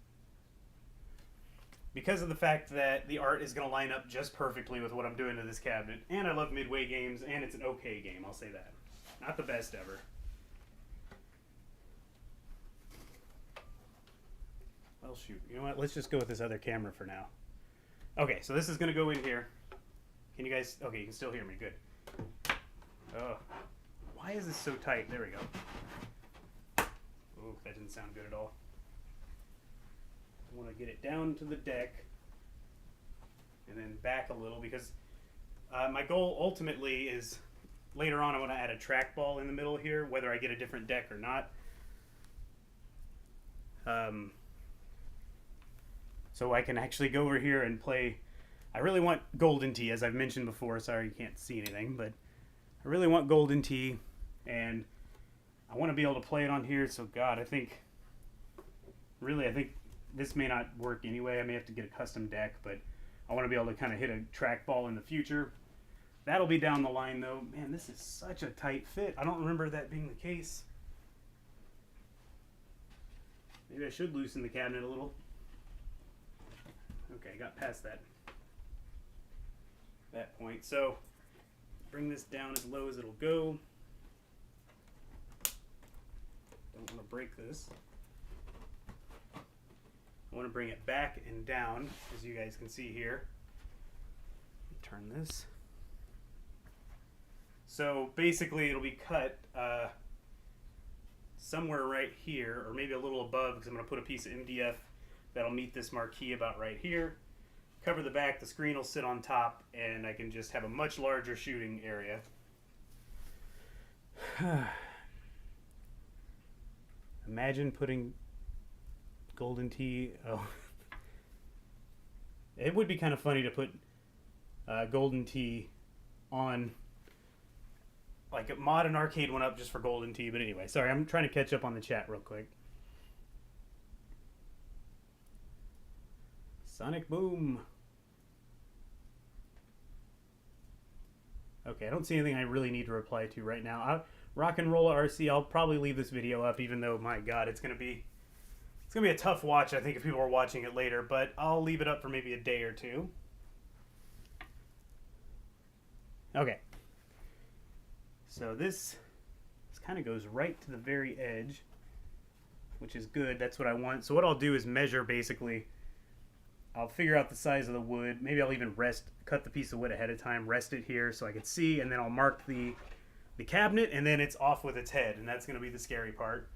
Because of the fact that the art is going to line up just perfectly with what I'm doing to this cabinet. And I love Midway games, and it's an okay game, I'll say that. Not the best ever. Well, shoot. You know what? Let's just go with this other camera for now. Okay, so this is going to go in here. Can you guys... Okay, you can still hear me. Good. Oh. Why is this so tight? There we go. Oh, that didn't sound good at all. I want to get it down to the deck and then back a little because my goal ultimately is later on I want to add a trackball in the middle here, whether I get a different deck or not. So I can actually go over here and play. I really want Golden Tea, as I've mentioned before. Sorry you can't see anything, but I really want Golden Tea, and I want to be able to play it on here. So God, I think this may not work anyway. I may have to get a custom deck, but I want to be able to kind of hit a trackball in the future. That'll be down the line, though. Man, this is such a tight fit. I don't remember that being the case. Maybe I should loosen the cabinet a little. Okay, got past that point. So, bring this down as low as it'll go. Don't want to break this. I want to bring it back and down, as you guys can see here. Turn this. So basically it'll be cut somewhere right here, or maybe a little above, because I'm going to put a piece of MDF that'll meet this marquee about right here. Cover the back, the screen will sit on top, and I can just have a much larger shooting area. Imagine putting Golden Tea. Oh, it would be kind of funny to put Golden Tea on, like, a mod and arcade one up just for Golden Tea. But anyway, sorry, I'm trying to catch up on the chat real quick. Sonic Boom. Okay, I don't see anything I really need to reply to right now. Rock and Roll RC. I'll probably leave this video up, even though, my God, it's gonna be a tough watch, I think, if people are watching it later, but I'll leave it up for maybe a day or two. Okay. So this kind of goes right to the very edge, which is good. That's what I want. So what I'll do is measure, basically. I'll figure out the size of the wood. Maybe I'll even cut the piece of wood ahead of time, rest it here so I can see, and then I'll mark the cabinet, and then it's off with its head, and that's going to be the scary part.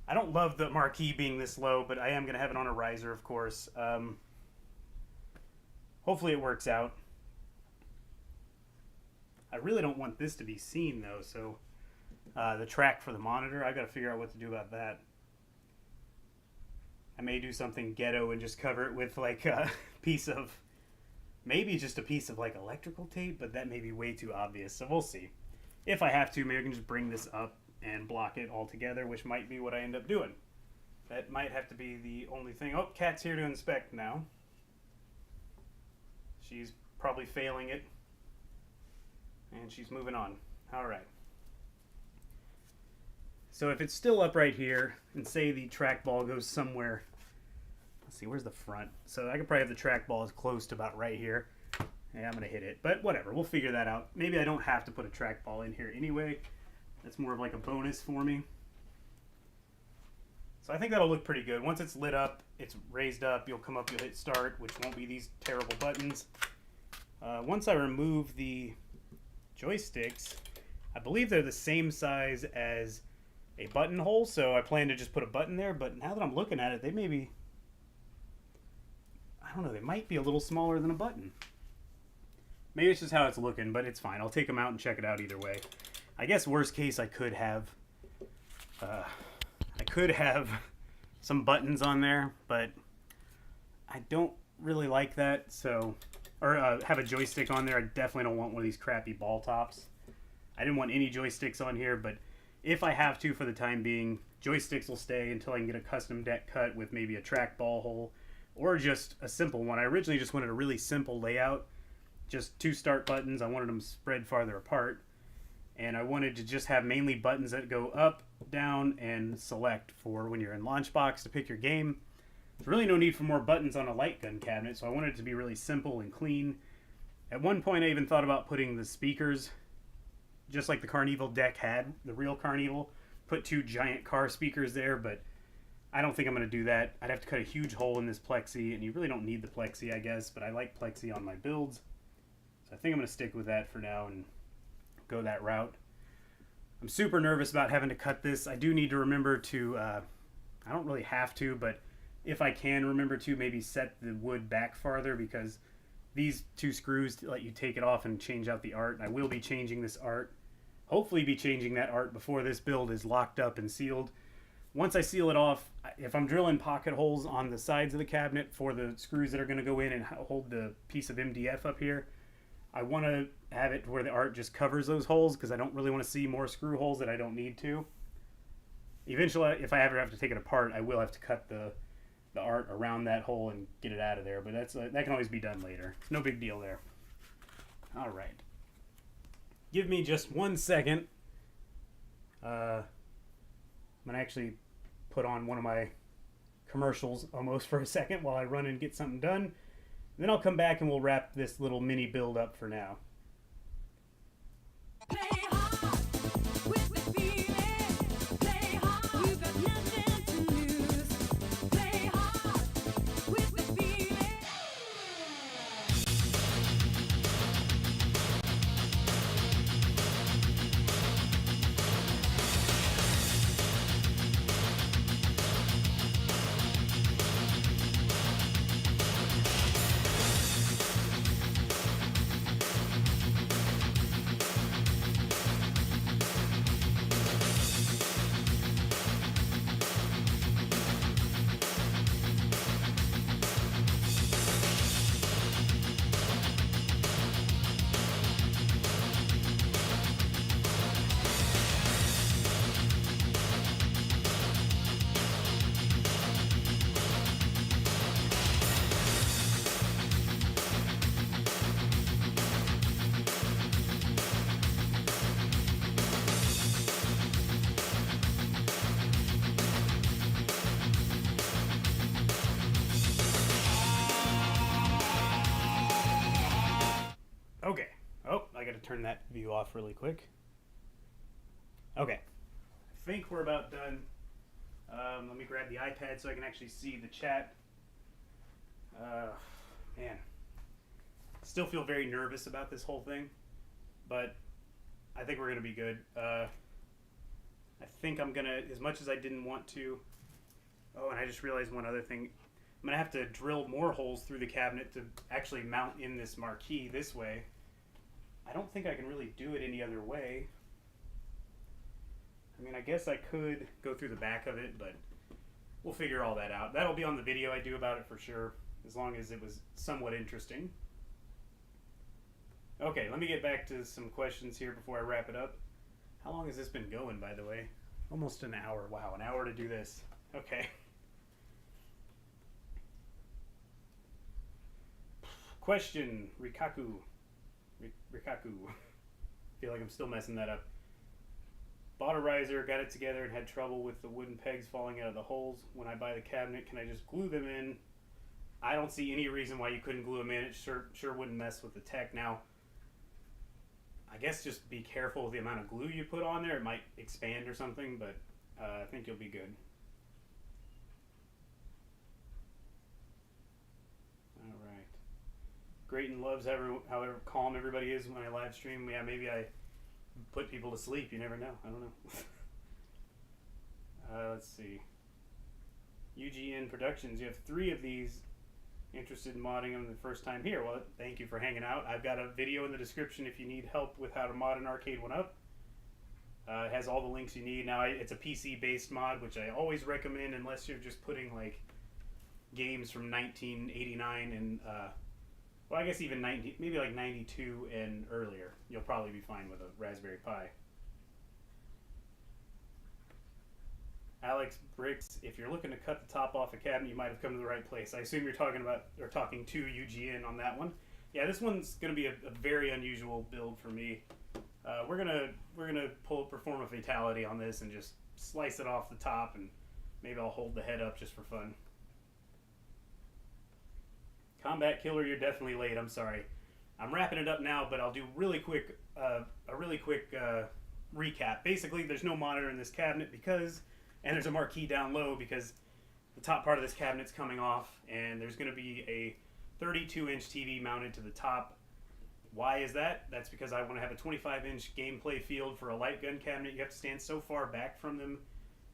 I don't love the marquee being this low, but I am going to have it on a riser, of course. Hopefully it works out. I really don't want this to be seen, though, so the track for the monitor, I've got to figure out what to do about that. I may do something ghetto and just cover it with, like, a piece of, maybe just a piece of, like, electrical tape, but that may be way too obvious, so we'll see. If I have to, maybe I can just bring this up and block it altogether, which might be what I end up doing. That might have to be the only thing. Oh, Kat's here to inspect now. She's probably failing it. And she's moving on. Alright. So if it's still up right here, and say the trackball goes somewhere... Let's see, where's the front? So I could probably have the trackball as close to about right here. Yeah, I'm going to hit it. But whatever, we'll figure that out. Maybe I don't have to put a trackball in here anyway. That's more of like a bonus for me. So I think that'll look pretty good. Once it's lit up, it's raised up, you'll come up, you'll hit start, which won't be these terrible buttons. Once I remove the joysticks, I believe they're the same size as a buttonhole, so I plan to just put a button there, but now that I'm looking at it, they may be, I don't know, they might be a little smaller than a button. Maybe it's just how it's looking, but it's fine. I'll take them out and check it out either way. I guess worst case, I could have some buttons on there, but I don't really like that. So, or have a joystick on there. I definitely don't want one of these crappy ball tops. I didn't want any joysticks on here, but if I have to for the time being, joysticks will stay until I can get a custom deck cut with maybe a track ball hole or just a simple one. I originally just wanted a really simple layout, just 2 start buttons. I wanted them spread farther apart, and I wanted to just have mainly buttons that go up, down, and select for when you're in launch box to pick your game. There's really no need for more buttons on a light gun cabinet, so I wanted it to be really simple and clean. At one point I even thought about putting the speakers, just like the Carnival deck had, the real Carnival, put 2 giant car speakers there, but I don't think I'm going to do that. I'd have to cut a huge hole in this plexi, and you really don't need the plexi, I guess, but I like plexi on my builds. So I think I'm going to stick with that for now and go that route. I'm super nervous about having to cut this. I do need to remember to, I don't really have to, but if I can remember to maybe set the wood back farther, because these 2 screws let you take it off and change out the art. I will be changing this art. Hopefully be changing that art before this build is locked up and sealed. Once I seal it off, if I'm drilling pocket holes on the sides of the cabinet for the screws that are going to go in and hold the piece of MDF up here, I want to have it where the art just covers those holes, because I don't really want to see more screw holes that I don't need to. Eventually, if I ever have to take it apart, I will have to cut the art around that hole and get it out of there, but that can always be done later. It's no big deal there. All right. Give me just 1 second. I'm going to actually put on one of my commercials almost for a second while I run and get something done. And then I'll come back and we'll wrap this little mini build up for now. Play hard with the feeling. Play hard, you've got nothing to lose. Play hard with the feeling. Okay. Oh, I got to turn that view off really quick. Okay. I think we're about done. Let me grab the iPad so I can actually see the chat. Man. Still feel very nervous about this whole thing, but I think we're going to be good. I think I'm going to, as much as I didn't want to... Oh, and I just realized one other thing. I'm going to have to drill more holes through the cabinet to actually mount in this marquee this way. I don't think I can really do it any other way. I mean, I guess I could go through the back of it, but we'll figure all that out. That'll be on the video I do about it for sure, as long as it was somewhat interesting. Okay, let me get back to some questions here before I wrap it up. How long has this been going, by the way? Almost an hour. Wow, an hour to do this. Okay. Question, Rikaku. Rikaku. Feel like I'm still messing that up. Bought a riser, got it together, and had trouble with the wooden pegs falling out of the holes. When I buy the cabinet, can I just glue them in? I don't see any reason why you couldn't glue them in. It sure wouldn't mess with the tech. Now, I guess just be careful with the amount of glue you put on there. It might expand or something, but I think you'll be good. Grayton loves however calm everybody is when I live stream. Yeah, maybe I put people to sleep. You never know. I don't know. Let's see. UGN Productions. You have 3 of these. Interested in modding them the first time here. Well, thank you for hanging out. I've got a video in the description if you need help with how to mod an arcade one up. It has all the links you need. Now, it's a PC-based mod, which I always recommend unless you're just putting, like, games from 1989 and, well, I guess even maybe like 92 and earlier. You'll probably be fine with a Raspberry Pi. Alex Bricks, if you're looking to cut the top off a cabinet, you might have come to the right place. I assume you're talking to UGN on that one. Yeah, this one's going to be a very unusual build for me. We're gonna perform a fatality on this and just slice it off the top, and maybe I'll hold the head up just for fun. Combat Killer, you're definitely late. I'm sorry. I'm wrapping it up now, but I'll do a really quick recap. Basically, there's no monitor in this cabinet and there's a marquee down low because the top part of this cabinet's coming off, and there's going to be a 32-inch TV mounted to the top. Why is that? That's because I want to have a 25-inch gameplay field for a light gun cabinet. You have to stand so far back from them.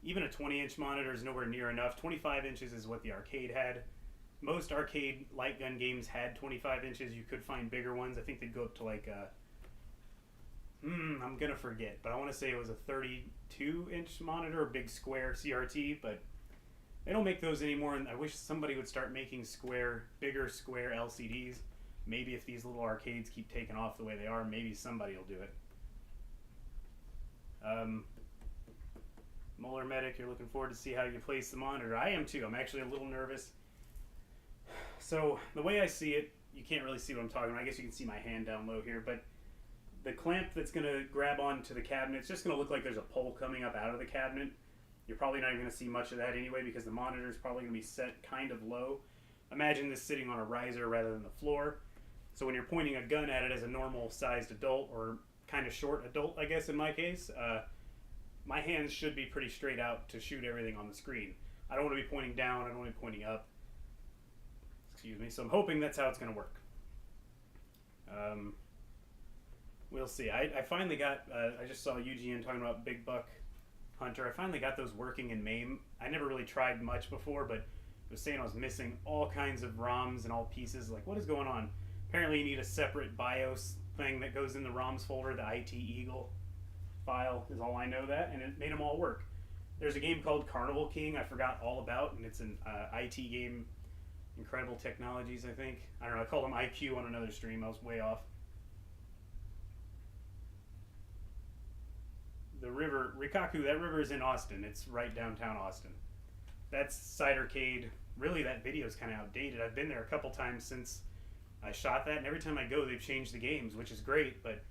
Even a 20-inch monitor is nowhere near enough. 25 inches is what the arcade had. Most arcade light gun games had 25 inches. You could find bigger ones. I think they'd go up to like a... I'm going to forget, but I want to say it was a 32-inch monitor, a big square CRT, but they don't make those anymore, and I wish somebody would start making bigger square LCDs. Maybe if these little arcades keep taking off the way they are, maybe somebody will do it. Molar Medic, you're looking forward to see how you place the monitor. I am too. I'm actually a little nervous. So the way I see it, you can't really see what I'm talking about. I guess you can see my hand down low here, but the clamp that's going to grab onto the cabinet, it's just going to look like there's a pole coming up out of the cabinet. You're probably not even going to see much of that anyway because the monitor is probably going to be set kind of low. Imagine this sitting on a riser rather than the floor. So when you're pointing a gun at it as a normal sized adult, or kind of short adult, I guess in my case, my hands should be pretty straight out to shoot everything on the screen. I don't want to be pointing down, I don't want to be pointing up. Excuse me. So I'm hoping that's how it's going to work. We'll see. I finally got, I just saw UGN talking about Big Buck Hunter. I finally got those working in MAME. I never really tried much before, but it was saying I was missing all kinds of ROMs and all pieces. Like, what is going on? Apparently you need a separate BIOS thing that goes in the ROMs folder. The IT Eagle file is all I know that, and it made them all work. There's a game called Carnival King I forgot all about, and it's an IT game, Incredible Technologies, I think. I don't know, I called them IQ on another stream. I was way off. The river, Rikaku, that river is in Austin. It's right downtown Austin. That's Cidercade. Really, that video is kind of outdated. I've been there a couple times since I shot that, and every time I go, they've changed the games, which is great, but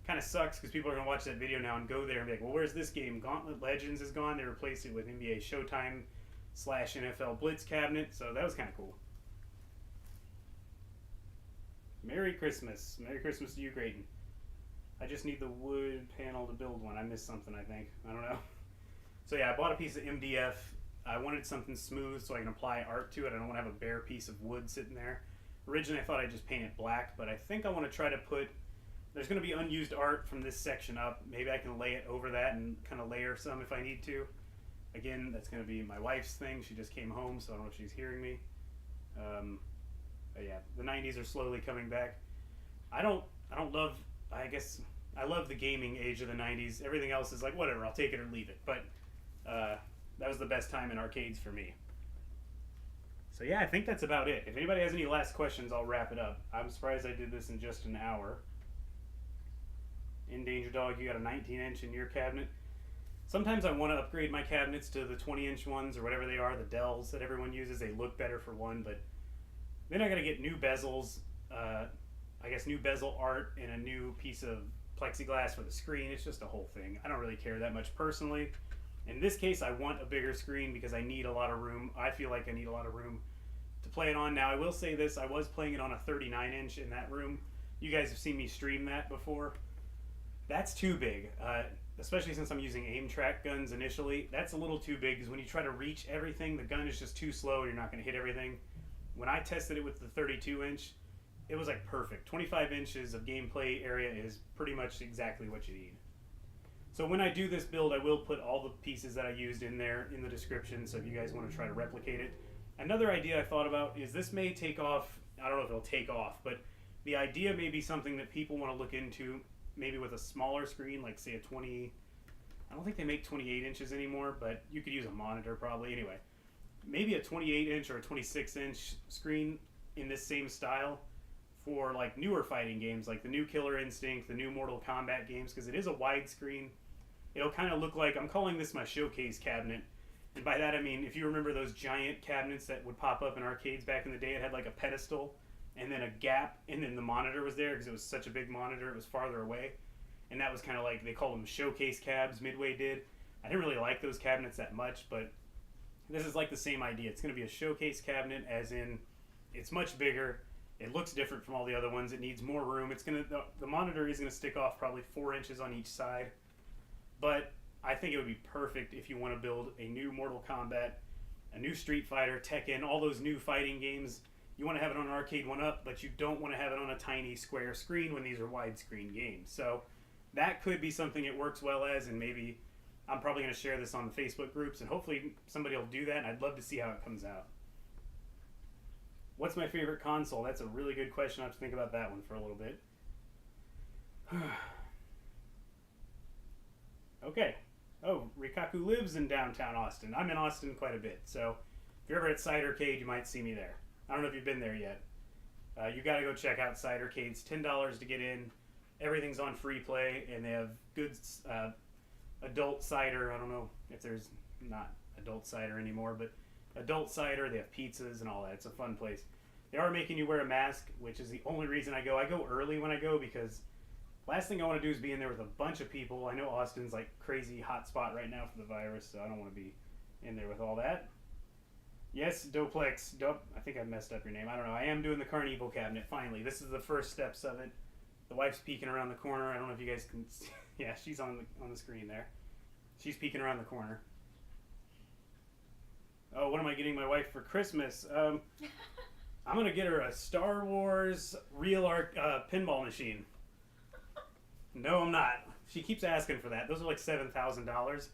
kind of sucks because people are going to watch that video now and go there and be like, well, where's this game? Gauntlet Legends is gone. They replaced it with NBA Showtime / NFL Blitz cabinet, so that was kind of cool. Merry Christmas. Merry Christmas to you, Grayton. I just need the wood panel to build one. I missed something, I think. I don't know. So yeah, I bought a piece of MDF. I wanted something smooth so I can apply art to it. I don't want to have a bare piece of wood sitting there. Originally, I thought I'd just paint it black, but I think I want to try to put... There's going to be unused art from this section up. Maybe I can lay it over that and kind of layer some if I need to. Again, that's going to be my wife's thing. She just came home, so I don't know if she's hearing me. But yeah, the 90s are slowly coming back. I love the gaming age of the 90s. Everything else is like, whatever, I'll take it or leave it. But that was the best time in arcades for me. So yeah, I think that's about it. If anybody has any last questions, I'll wrap it up. I'm surprised I did this in just an hour. In Danger Dog, you got a 19-inch in your cabinet. Sometimes I want to upgrade my cabinets to the 20-inch ones or whatever they are, the Dowels that everyone uses. They look better for one, but then I got to get new bezels, I guess new bezel art and a new piece of plexiglass for the screen. It's just a whole thing. I don't really care that much personally. In this case, I want a bigger screen because I need a lot of room. I feel like I need a lot of room to play it on. Now, I will say this. I was playing it on a 39-inch in that room. You guys have seen me stream that before. That's too big, especially since I'm using aim track guns initially. That's a little too big because when you try to reach everything, the gun is just too slow and you're not going to hit everything. When I tested it with the 32-inch, it was like perfect. 25 inches of gameplay area is pretty much exactly what you need. So when I do this build, I will put all the pieces that I used in there in the description, so if you guys want to try to replicate it. Another idea I thought about is this may take off, I don't know if it'll take off, but the idea may be something that people want to look into, maybe with a smaller screen, like say a 20, I don't think they make 28 inches anymore, but you could use a monitor probably. Anyway, maybe a 28 inch or a 26 inch screen in this same style for like newer fighting games, like the new Killer Instinct, the new Mortal Kombat games, because it is a widescreen. It'll kind of look like, I'm calling this my showcase cabinet. And by that I mean, if you remember those giant cabinets that would pop up in arcades back in the day, it had like a pedestal and then a gap, and then the monitor was there because it was such a big monitor, it was farther away. And that was kind of like, they called them showcase cabs, Midway did. I didn't really like those cabinets that much, but this is like the same idea. It's going to be a showcase cabinet, as in it's much bigger. It looks different from all the other ones. It needs more room. It's going to, the monitor is going to stick off probably 4 inches on each side. But I think it would be perfect if you want to build a new Mortal Kombat, a new Street Fighter, Tekken, all those new fighting games. You want to have it on an arcade one-up, but you don't want to have it on a tiny square screen when these are widescreen games. So that could be something it works well as, and maybe I'm probably going to share this on the Facebook groups, and hopefully somebody will do that, and I'd love to see how it comes out. What's my favorite console? That's a really good question. I have to think about that one for a little bit. Okay. Oh, Rikaku lives in downtown Austin. I'm in Austin quite a bit, so if you're ever at Cidercade, you might see me there. I don't know if you've been there yet. You got to go check out Cidercade's. $10 to get in. Everything's on free play, and they have good adult cider. I don't know if there's not adult cider anymore, but adult cider. They have pizzas and all that. It's a fun place. They are making you wear a mask, which is the only reason I go. I go early when I go because last thing I want to do is be in there with a bunch of people. I know Austin's like crazy hot spot right now for the virus, so I don't want to be in there with all that. Yes, Doplex. I think I messed up your name. I don't know. I am doing the Carnival cabinet, finally. This is the first steps of it. The wife's peeking around the corner. I don't know if you guys can see. Yeah, she's on the screen there. She's peeking around the corner. Oh, what am I getting my wife for Christmas? I'm going to get her a Star Wars real art pinball machine. No, I'm not. She keeps asking for that. Those are like $7,000.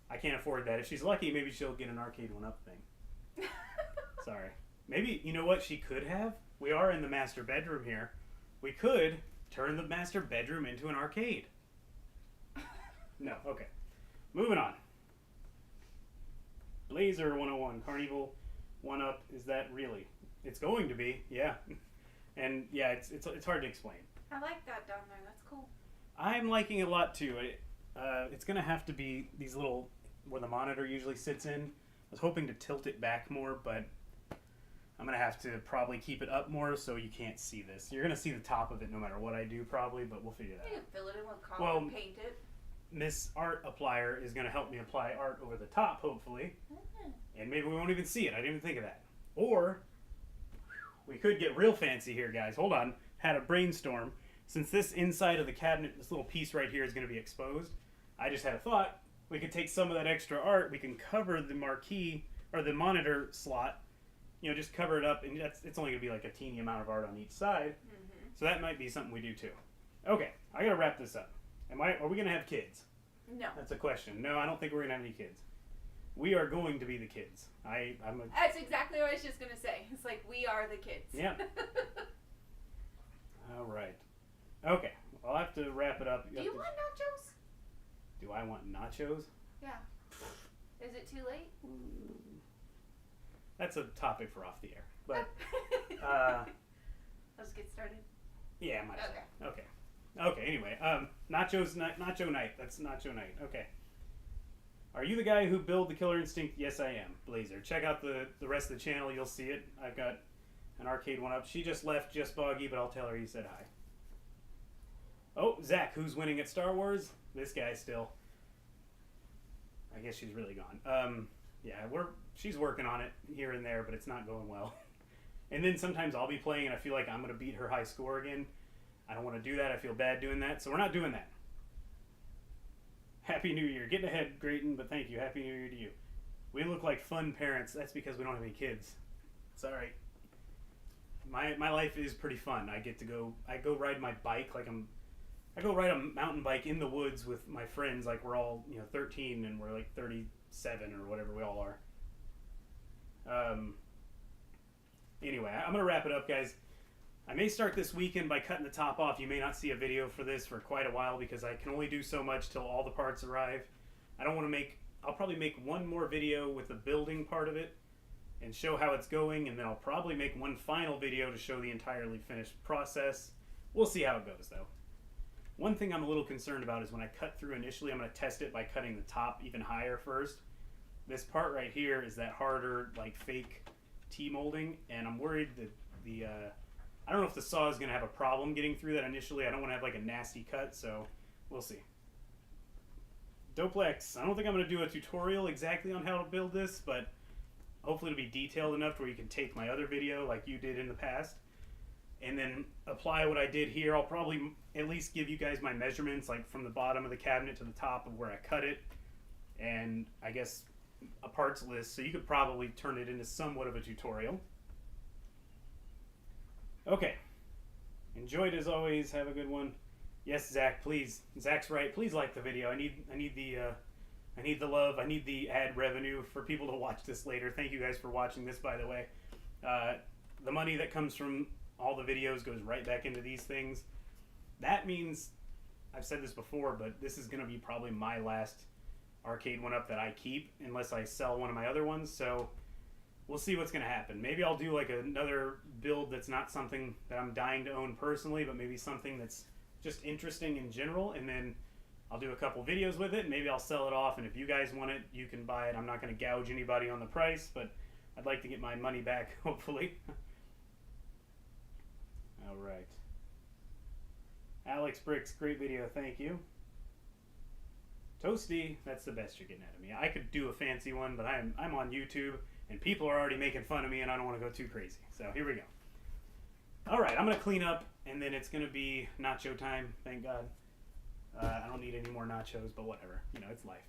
I can't afford that. If she's lucky, maybe she'll get an arcade one-up thing. Sorry. Maybe, you know what she could have? We are in the master bedroom here. We could turn the master bedroom into an arcade. No, okay. Moving on. Blazer 101, Carnival 1-Up, is that really? It's going to be, yeah. And yeah, it's hard to explain. I like that down there. That's cool. I'm liking it a lot too. It's going to have to be these little, where the monitor usually sits in. I was hoping to tilt it back more, but I'm going to have to probably keep it up more so you can't see this. You're going to see the top of it no matter what I do probably, but we'll figure that You out. can fill it in with color and paint it. Miss Art Applier is going to help me apply art over the top, hopefully. And maybe we won't even see it. I didn't even think of that. Or we could get real fancy here, guys. Hold on. Had a brainstorm. Since this inside of the cabinet, this little piece right here is going to be exposed, I just had a thought. We could take some of that extra art. We can cover the marquee or the monitor slot. You know, just cover it up, and it's only going to be like a teeny amount of art on each side. Mm-hmm. So that might be something we do too. Okay, I got to wrap this up. Are we going to have kids? No. That's a question. No, I don't think we're going to have any kids. We are going to be the kids. That's exactly what I was just going to say. It's like, we are the kids. Yeah. All right. Okay. I'll have to wrap it up. Do you want nachos? Do I want nachos? Yeah. Is it too late? That's a topic for off the air. But, Let's get started. yeah, might as Okay. well. Okay. Okay, anyway. Nacho night. That's nacho night. Okay. Are you the guy who built the Killer Instinct? Yes, I am. Blazer. Check out the rest of the channel. You'll see it. I've got an arcade one-up. She just left, just boggy, but I'll tell her you said hi. Oh, Zach, who's winning at Star Wars? This guy still. I guess she's really gone. Yeah, she's working on it here and there, but it's not going well. And then sometimes I'll be playing and I feel like I'm going to beat her high score again. I don't want to do that. I feel bad doing that, so we're not doing that. Happy New Year. Getting ahead, Grayton, but thank you. Happy New Year to you. We look like fun parents. That's because we don't have any kids. It's all right. my life is pretty fun. I go ride my bike I go ride a mountain bike in the woods with my friends. Like we're all 13 and we're like 37 or whatever we all are. Anyway, I'm gonna wrap it up, guys. I may start this weekend by cutting the top off. You may not see a video for this for quite a while because I can only do so much till all the parts arrive. I don't want to make. I'll probably make one more video with the building part of it and show how it's going, and then I'll probably make one final video to show the entirely finished process. We'll see how it goes, though. One thing I'm a little concerned about is when I cut through initially, I'm going to test it by cutting the top even higher first. This part right here is that harder, like fake T-molding, and I'm worried that the I don't know if the saw is going to have a problem getting through that initially. I don't want to have like a nasty cut, so we'll see. Doplex, I don't think I'm going to do a tutorial exactly on how to build this, but hopefully it'll be detailed enough where you can take my other video like you did in the past and then apply what I did here. I'll probably at least give you guys my measurements, like from the bottom of the cabinet to the top of where I cut it, and I guess a parts list, so you could probably turn it into somewhat of a tutorial. Okay. Enjoyed as always. Have a good one. Yes, Zach, please. Zach's right. Please like the video. I need the love. I need the ad revenue for people to watch this later. Thank you guys for watching this, by the way. The money that comes from all the videos goes right back into these things. That means, I've said this before, but this is going to be probably my last arcade one-up that I keep unless I sell one of my other ones. So we'll see what's going to happen. Maybe I'll do like another build that's not something that I'm dying to own personally, but maybe something that's just interesting in general, and then I'll do a couple videos with it, and maybe I'll sell it off, and if you guys want it, you can buy it. I'm not going to gouge anybody on the price, but I'd like to get my money back, hopefully. All right. Alex Bricks, great video, thank you. Toasty, that's the best you're getting out of me. I could do a fancy one, but I'm on YouTube, and people are already making fun of me, and I don't want to go too crazy. So here we go. All right, I'm going to clean up, and then it's going to be nacho time, thank God. I don't need any more nachos, but whatever. You know, it's life.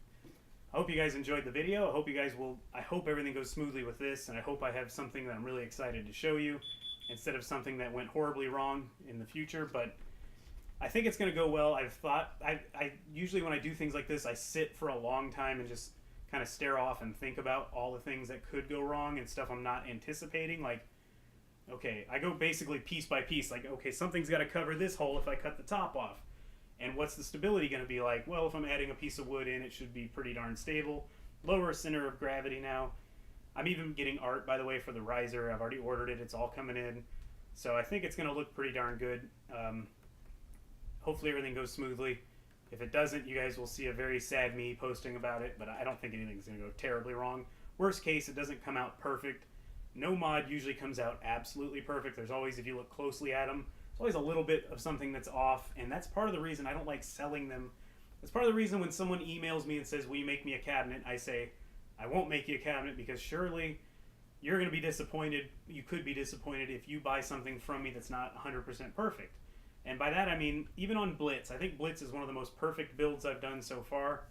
I hope you guys enjoyed the video. I hope everything goes smoothly with this, and I hope I have something that I'm really excited to show you instead of something that went horribly wrong in the future, but I think it's going to go well. I usually when I do things like this, I sit for a long time and just kind of stare off and think about all the things that could go wrong and stuff I'm not anticipating. Like, okay, I go basically piece by piece. Like, okay, something's got to cover this hole if I cut the top off. And what's the stability going to be like? Well, if I'm adding a piece of wood in, it should be pretty darn stable. Lower center of gravity now. I'm even getting art, by the way, for the riser. I've already ordered it. It's all coming in. So I think it's going to look pretty darn good. Hopefully everything goes smoothly. If it doesn't, you guys will see a very sad me posting about it, but I don't think anything's going to go terribly wrong. Worst case, it doesn't come out perfect. No mod usually comes out absolutely perfect. There's always, if you look closely at them, there's always a little bit of something that's off, and that's part of the reason I don't like selling them. That's part of the reason when someone emails me and says, will you make me a cabinet? I say, I won't make you a cabinet because surely you're going to be disappointed. You could be disappointed if you buy something from me that's not 100% perfect. And by that I mean, even on Blitz, I think Blitz is one of the most perfect builds I've done so far.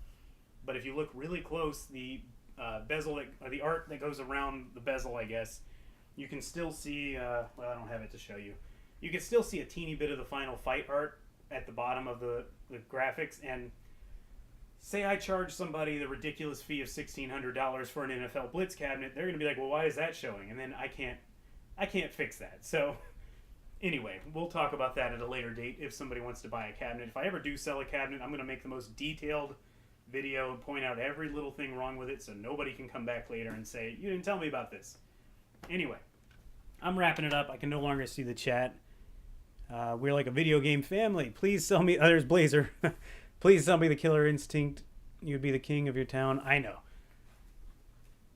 But if you look really close, the bezel, or the art that goes around the bezel, I guess, you can still see, well, I don't have it to show you. You can still see a teeny bit of the final fight art at the bottom of the graphics. And say I charge somebody the ridiculous fee of $1,600 for an NFL Blitz cabinet, they're going to be like, well, why is that showing? And then I can't fix that. So anyway, we'll talk about that at a later date if somebody wants to buy a cabinet. If I ever do sell a cabinet, I'm going to make the most detailed video and point out every little thing wrong with it so nobody can come back later and say, you didn't tell me about this. Anyway, I'm wrapping it up. I can no longer see the chat. We're like a video game family. Please sell me... there's Blazer. Please sell me the Killer Instinct. You'd be the king of your town. I know.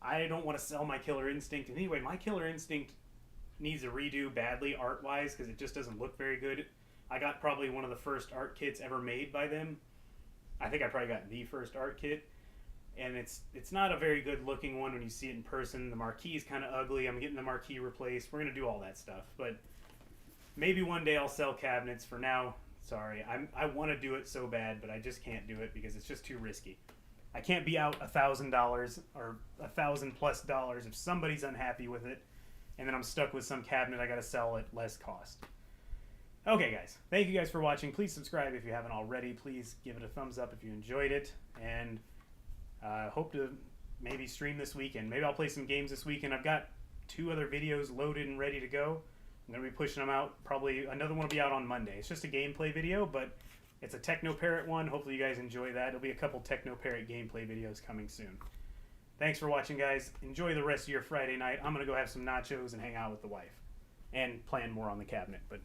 I don't want to sell my Killer Instinct. And anyway, my Killer Instinct needs a redo badly art-wise because it just doesn't look very good. I got probably one of the first art kits ever made by them. I think I probably got the first art kit. And it's not a very good-looking one when you see it in person. The marquee is kind of ugly. I'm getting the marquee replaced. We're going to do all that stuff. But maybe one day I'll sell cabinets. For now, sorry. I want to do it so bad, but I just can't do it because it's just too risky. I can't be out $1,000 or $1,000+ if somebody's unhappy with it. and then I'm stuck with some cabinet I gotta sell at less cost. Okay, guys. Thank you guys for watching. Please subscribe if you haven't already. Please give it a thumbs up if you enjoyed it. And hope to maybe stream this weekend. Maybe I'll play some games this weekend. I've got 2 other videos loaded and ready to go. I'm going to be pushing them out. Probably another one will be out on Monday. It's just a gameplay video, but it's a Techno Parrot one. Hopefully you guys enjoy that. There'll be a couple Techno Parrot gameplay videos coming soon. Thanks for watching, guys. Enjoy the rest of your Friday night. I'm going to go have some nachos and hang out with the wife. And plan more on the cabinet, but